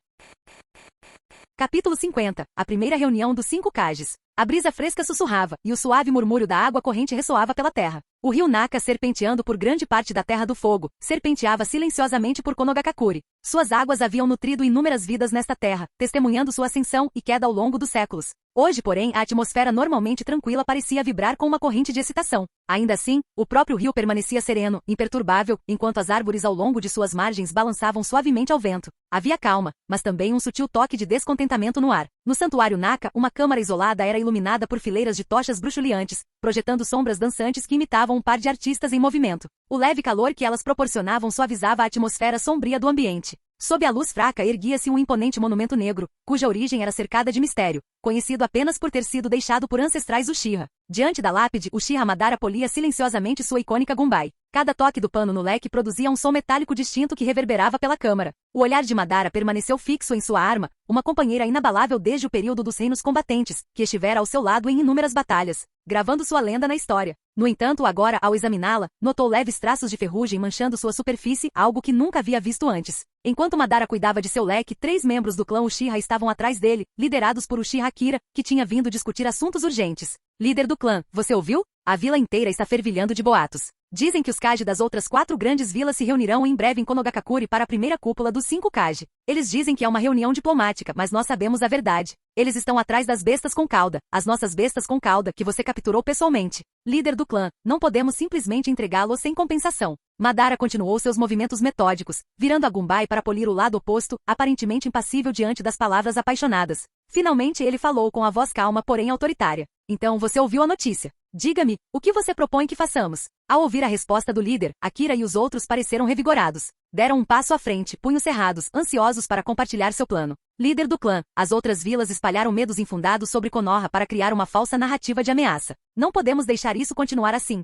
Capítulo 50. A primeira reunião dos 5 Kages. A brisa fresca sussurrava, e o suave murmúrio da água corrente ressoava pela terra. O rio Naka, serpenteando por grande parte da Terra do Fogo, serpenteava silenciosamente por Konogakakure. Suas águas haviam nutrido inúmeras vidas nesta terra, testemunhando sua ascensão e queda ao longo dos séculos. Hoje, porém, a atmosfera normalmente tranquila parecia vibrar com uma corrente de excitação. Ainda assim, o próprio rio permanecia sereno, imperturbável, enquanto as árvores ao longo de suas margens balançavam suavemente ao vento. Havia calma, mas também um sutil toque de descontentamento no ar. No santuário Naka, uma câmara isolada era iluminada por fileiras de tochas bruxuleantes, projetando sombras dançantes que imitavam um par de artistas em movimento. O leve calor que elas proporcionavam suavizava a atmosfera sombria do ambiente. Sob a luz fraca erguia-se um imponente monumento negro, cuja origem era cercada de mistério, conhecido apenas por ter sido deixado por ancestrais Uchiha. Diante da lápide, Uchiha Madara polia silenciosamente sua icônica Gunbai. Cada toque do pano no leque produzia um som metálico distinto que reverberava pela câmara. O olhar de Madara permaneceu fixo em sua arma, uma companheira inabalável desde o período dos reinos combatentes, que estivera ao seu lado em inúmeras batalhas, gravando sua lenda na história. No entanto, agora, ao examiná-la, notou leves traços de ferrugem manchando sua superfície, algo que nunca havia visto antes. Enquanto Madara cuidava de seu leque, 3 membros do clã Uchiha estavam atrás dele, liderados por Uchiha Akira, que tinha vindo discutir assuntos urgentes. Líder do clã, você ouviu? A vila inteira está fervilhando de boatos. Dizem que os Kage das outras 4 grandes vilas se reunirão em breve em Konogakakure para a primeira cúpula dos 5 Kage. Eles dizem que é uma reunião diplomática, mas nós sabemos a verdade. Eles estão atrás das bestas com cauda, as nossas bestas com cauda que você capturou pessoalmente. Líder do clã, não podemos simplesmente entregá-los sem compensação. Madara continuou seus movimentos metódicos, virando a Gunbai para polir o lado oposto, aparentemente impassível diante das palavras apaixonadas. Finalmente ele falou com a voz calma, porém autoritária. Então você ouviu a notícia. Diga-me, o que você propõe que façamos? Ao ouvir a resposta do líder, Akira e os outros pareceram revigorados. Deram um passo à frente, punhos cerrados, ansiosos para compartilhar seu plano. Líder do clã, as outras vilas espalharam medos infundados sobre Konoha para criar uma falsa narrativa de ameaça. Não podemos deixar isso continuar assim.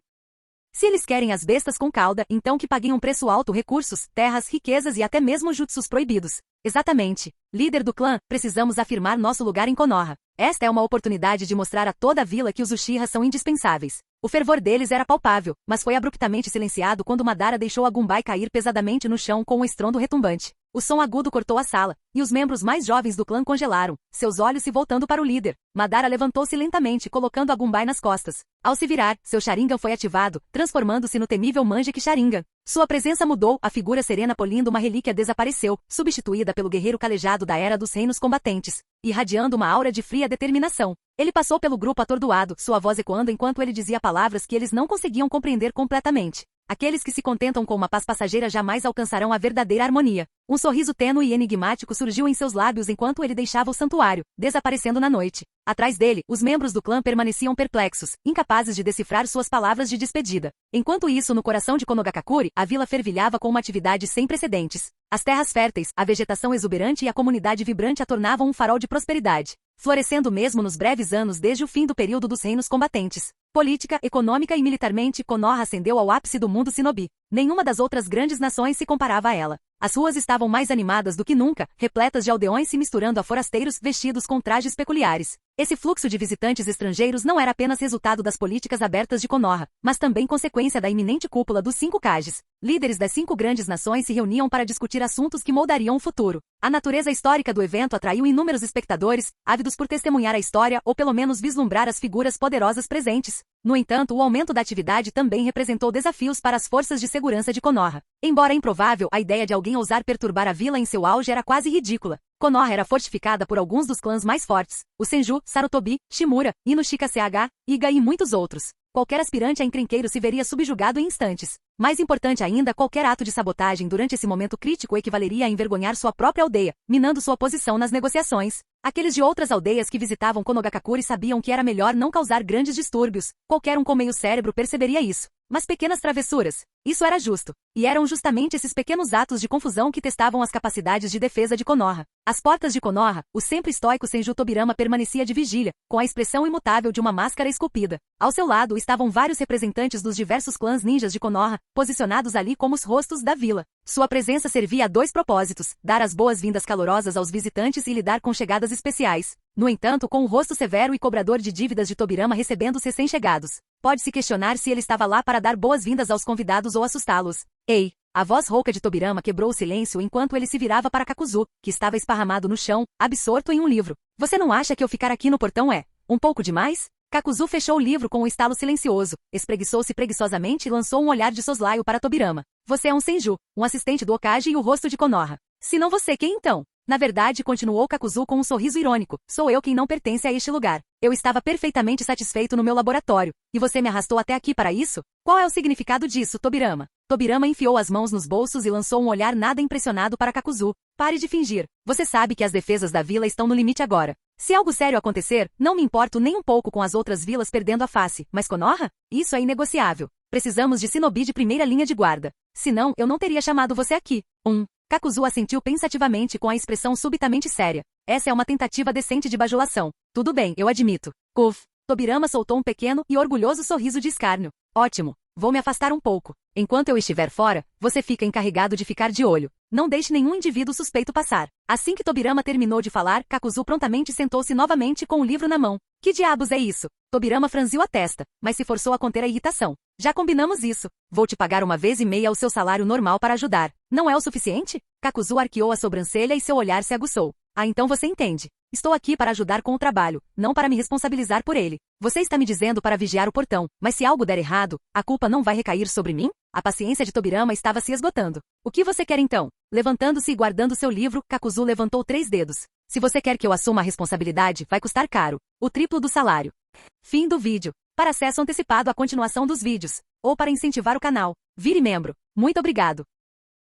Se eles querem as bestas com cauda, então que paguem um preço alto, recursos, terras, riquezas e até mesmo jutsus proibidos. Exatamente. Líder do clã, precisamos afirmar nosso lugar em Konoha. Esta é uma oportunidade de mostrar a toda a vila que os Uchiha são indispensáveis. O fervor deles era palpável, mas foi abruptamente silenciado quando Madara deixou a Gunbai cair pesadamente no chão com um estrondo retumbante. O som agudo cortou a sala, e os membros mais jovens do clã congelaram, seus olhos se voltando para o líder. Madara levantou-se lentamente, colocando a Gunbai nas costas. Ao se virar, seu Sharingan foi ativado, transformando-se no temível Manjeki Sharingan. Sua presença mudou, a figura serena polindo uma relíquia desapareceu, substituída pelo guerreiro calejado da Era dos Reinos Combatentes, irradiando uma aura de fria determinação. Ele passou pelo grupo atordoado, sua voz ecoando enquanto ele dizia palavras que eles não conseguiam compreender completamente. Aqueles que se contentam com uma paz passageira jamais alcançarão a verdadeira harmonia. Um sorriso tênue e enigmático surgiu em seus lábios enquanto ele deixava o santuário, desaparecendo na noite. Atrás dele, os membros do clã permaneciam perplexos, incapazes de decifrar suas palavras de despedida. Enquanto isso, no coração de Konogakakure, a vila fervilhava com uma atividade sem precedentes. As terras férteis, a vegetação exuberante e a comunidade vibrante a tornavam um farol de prosperidade, florescendo mesmo nos breves anos desde o fim do período dos reinos combatentes. Política, econômica e militarmente, Konoha ascendeu ao ápice do mundo shinobi. Nenhuma das outras grandes nações se comparava a ela. As ruas estavam mais animadas do que nunca, repletas de aldeões se misturando a forasteiros vestidos com trajes peculiares. Esse fluxo de visitantes estrangeiros não era apenas resultado das políticas abertas de Konoha, mas também consequência da iminente cúpula dos 5 Kages. Líderes das 5 grandes nações se reuniam para discutir assuntos que moldariam o futuro. A natureza histórica do evento atraiu inúmeros espectadores, ávidos por testemunhar a história ou pelo menos vislumbrar as figuras poderosas presentes. No entanto, o aumento da atividade também representou desafios para as forças de segurança de Konoha. Embora improvável, a ideia de alguém ousar perturbar a vila em seu auge era quase ridícula. Konoha era fortificada por alguns dos clãs mais fortes, o Senju, Sarutobi, Shimura, Inushika CH, Iga e muitos outros. Qualquer aspirante a encrenqueiro se veria subjugado em instantes. Mais importante ainda, qualquer ato de sabotagem durante esse momento crítico equivaleria a envergonhar sua própria aldeia, minando sua posição nas negociações. Aqueles de outras aldeias que visitavam Konogakakure sabiam que era melhor não causar grandes distúrbios. Qualquer um com meio cérebro perceberia isso. Mas pequenas travessuras. Isso era justo. E eram justamente esses pequenos atos de confusão que testavam as capacidades de defesa de Konoha. Às portas de Konoha, o sempre estoico Senju Tobirama permanecia de vigília, com a expressão imutável de uma máscara esculpida. Ao seu lado estavam vários representantes dos diversos clãs ninjas de Konoha, posicionados ali como os rostos da vila. Sua presença servia a 2 propósitos: dar as boas-vindas calorosas aos visitantes e lidar com chegadas especiais. No entanto, com o rosto severo e cobrador de dívidas de Tobirama recebendo os recém-chegados, pode-se questionar se ele estava lá para dar boas-vindas aos convidados ou assustá-los. Ei! A voz rouca de Tobirama quebrou o silêncio enquanto ele se virava para Kakuzu, que estava esparramado no chão, absorto em um livro. Você não acha que eu ficar aqui no portão é um pouco demais? Kakuzu fechou o livro com um estalo silencioso, espreguiçou-se preguiçosamente e lançou um olhar de soslaio para Tobirama. Você é um Senju, um assistente do Hokage e o rosto de Konoha. Se não você, quem então? Na verdade, continuou Kakuzu com um sorriso irônico, sou eu quem não pertence a este lugar. Eu estava perfeitamente satisfeito no meu laboratório, e você me arrastou até aqui para isso? Qual é o significado disso, Tobirama? Tobirama enfiou as mãos nos bolsos e lançou um olhar nada impressionado para Kakuzu. Pare de fingir. Você sabe que as defesas da vila estão no limite agora. Se algo sério acontecer, não me importo nem um pouco com as outras vilas perdendo a face, mas Konoha? Isso é inegociável. Precisamos de shinobi de primeira linha de guarda. Senão, eu não teria chamado você aqui. Kakuzu assentiu pensativamente com a expressão subitamente séria. Essa é uma tentativa decente de bajulação. Tudo bem, eu admito. Tobirama soltou um pequeno e orgulhoso sorriso de escárnio. Ótimo. Vou me afastar um pouco. Enquanto eu estiver fora, você fica encarregado de ficar de olho. Não deixe nenhum indivíduo suspeito passar. Assim que Tobirama terminou de falar, Kakuzu prontamente sentou-se novamente com o livro na mão. Que diabos é isso? Tobirama franziu a testa, mas se forçou a conter a irritação. Já combinamos isso. Vou te pagar 1,5 vezes o seu salário normal para ajudar. Não é o suficiente? Kakuzu arqueou a sobrancelha e seu olhar se aguçou. Ah, então você entende. Estou aqui para ajudar com o trabalho, não para me responsabilizar por ele. Você está me dizendo para vigiar o portão, mas se algo der errado, a culpa não vai recair sobre mim? A paciência de Tobirama estava se esgotando. O que você quer então? Levantando-se e guardando seu livro, Kakuzu levantou 3 dedos. Se você quer que eu assuma a responsabilidade, vai custar caro. O triplo do salário. Fim do vídeo. Para acesso antecipado à continuação dos vídeos, ou para incentivar o canal, vire membro. Muito obrigado.